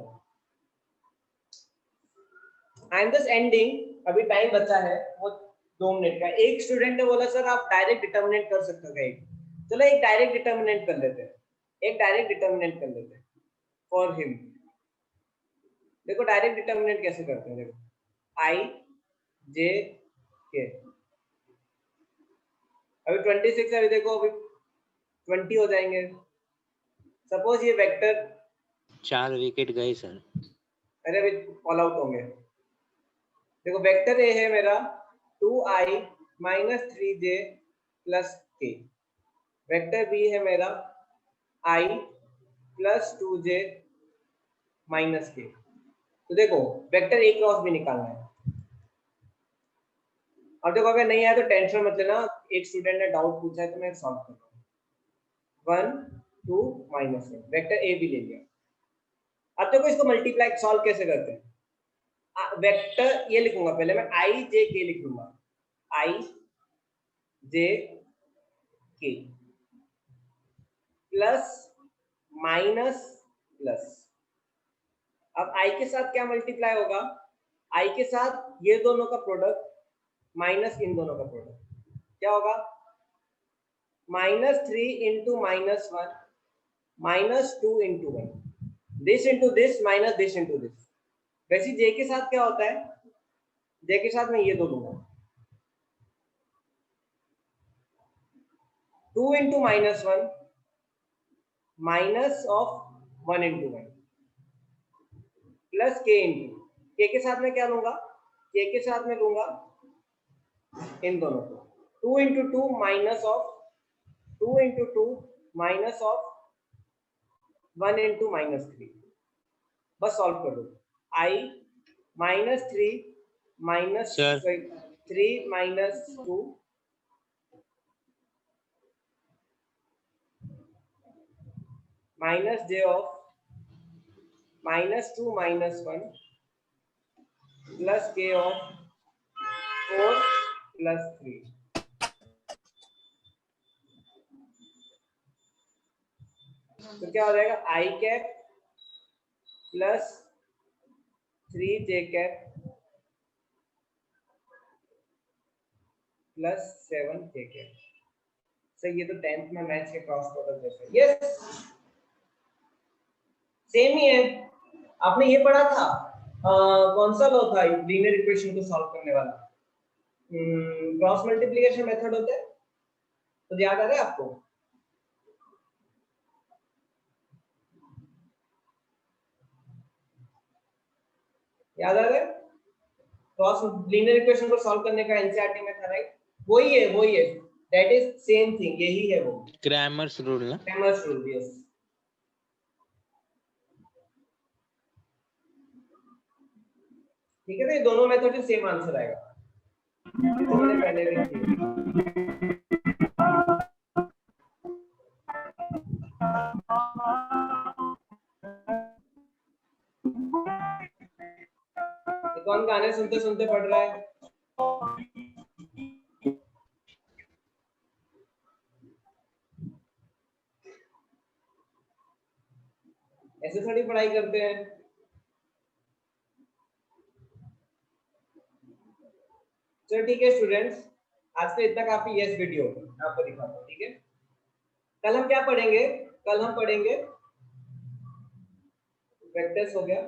आई एम जस्ट एंडिंग। अभी टाइम बचा है वो 2 मिनट का। एक स्टूडेंट ने बोला सर आप डायरेक्ट डिटर्मिनेंट कर सकते हो क्या, एक, चलो एक डायरेक्ट डिटर्मिनेंट कर लेते हैं, एक डायरेक्ट डिटर्मिनेंट कर लेते हैं फॉर हिम। देखो डायरेक्ट डिटर्मिनेंट कैसे करते हैं, देखो i j k। अभी 26 है, अभी देखो अभी 20 हो जाएंगे। सपोज ये वेक्टर 4 विकेट गए सर। अरे अभी ऑल आउट होंगे। देखो वेक्टर ए है मेरा 2i minus 3j plus k। Vector B है मेरा i plus 2j minus k। तो देखो वेक्टर ए क्रॉस भी निकालना है। और देखो अगर नहीं आया तो टेंशन मत लेना, एक स्टूडेंट ने डाउट पूछा है तो मैं सॉल्व कर रहा हूँ। 1 2 माइनस 1, वेक्टर ए भी ले लिया। अब देखो इसको मल्टीप्लाई सॉल्व कैसे करते हैं। वेक्टर ये लिखूंगा, पहले मैं i j k लिख लूंगा, i j k plus minus plus. अब i के साथ क्या मल्टीप्लाई होगा, i के साथ ये दोनों का प्रोडक्ट माइनस इन दोनों का प्रोडक्ट, क्या होगा, -3 into -1 -2 into 1, this into this minus this into this. वैसे j के साथ क्या होता है, j के साथ मैं ये दो लूंगा, 2 into -1 minus of 1 into 1 plus k into k के साथ में क्या लूंगा, k के साथ में लूंगा इन दोनों को, 2 into 2 minus of 2 into 2 minus of 1 into -3। बस सॉल्व कर दो, i -3 minus sir 3 minus 2 minus j of -2 minus 1 plus k of 4 plus 3। तो क्या हो जाएगा, i cap plus 3j cap plus 7 kk। Sir ये तो 10th में मैथ्स के क्रॉस प्रोडक्ट जैसे, यस सेम ही है। आपने ये पढ़ा था कौन सा लॉ था लीनियर इक्वेशन को सॉल्व करने वाला, क्रॉस मल्टीप्लिकेशन मेथड होता है, तो याद आ रहा है आपको? याद आ रहा है? क्रॉस लीनियर इक्वेशन को सॉल्व करने का एनसीईआरटी में था, राइट? वही है, दैट इज सेम थिंग, यही है वो क्रैमर्स रूल ना। Cramer's rule, yes. ठीक है, तो ये दोनों मेथड से सेम आंसर आएगा, तो मैंने पहले भी किया। कौन गाने सुनते सुनते पढ़ रहा है? ऐसे थोड़ी पढ़ाई करते हैं। चलो ठीक है स्टूडेंट्स, आज तो इतना काफी है इस वीडियो में, आपको दिखाता हूँ, ठीक है? कल हम क्या पढ़ेंगे? कल हम पढ़ेंगे वेक्टर्स हो गया,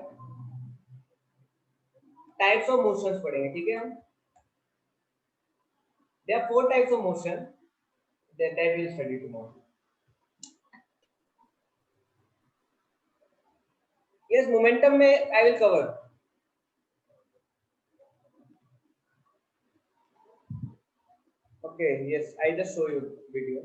टाइप्स ऑफ मोशंस पढ़ेंगे, ठीक है? हम there are 4 types of motion that we'll study tomorrow. Yes, momentum में I will cover. Okay, yes, I just show you video.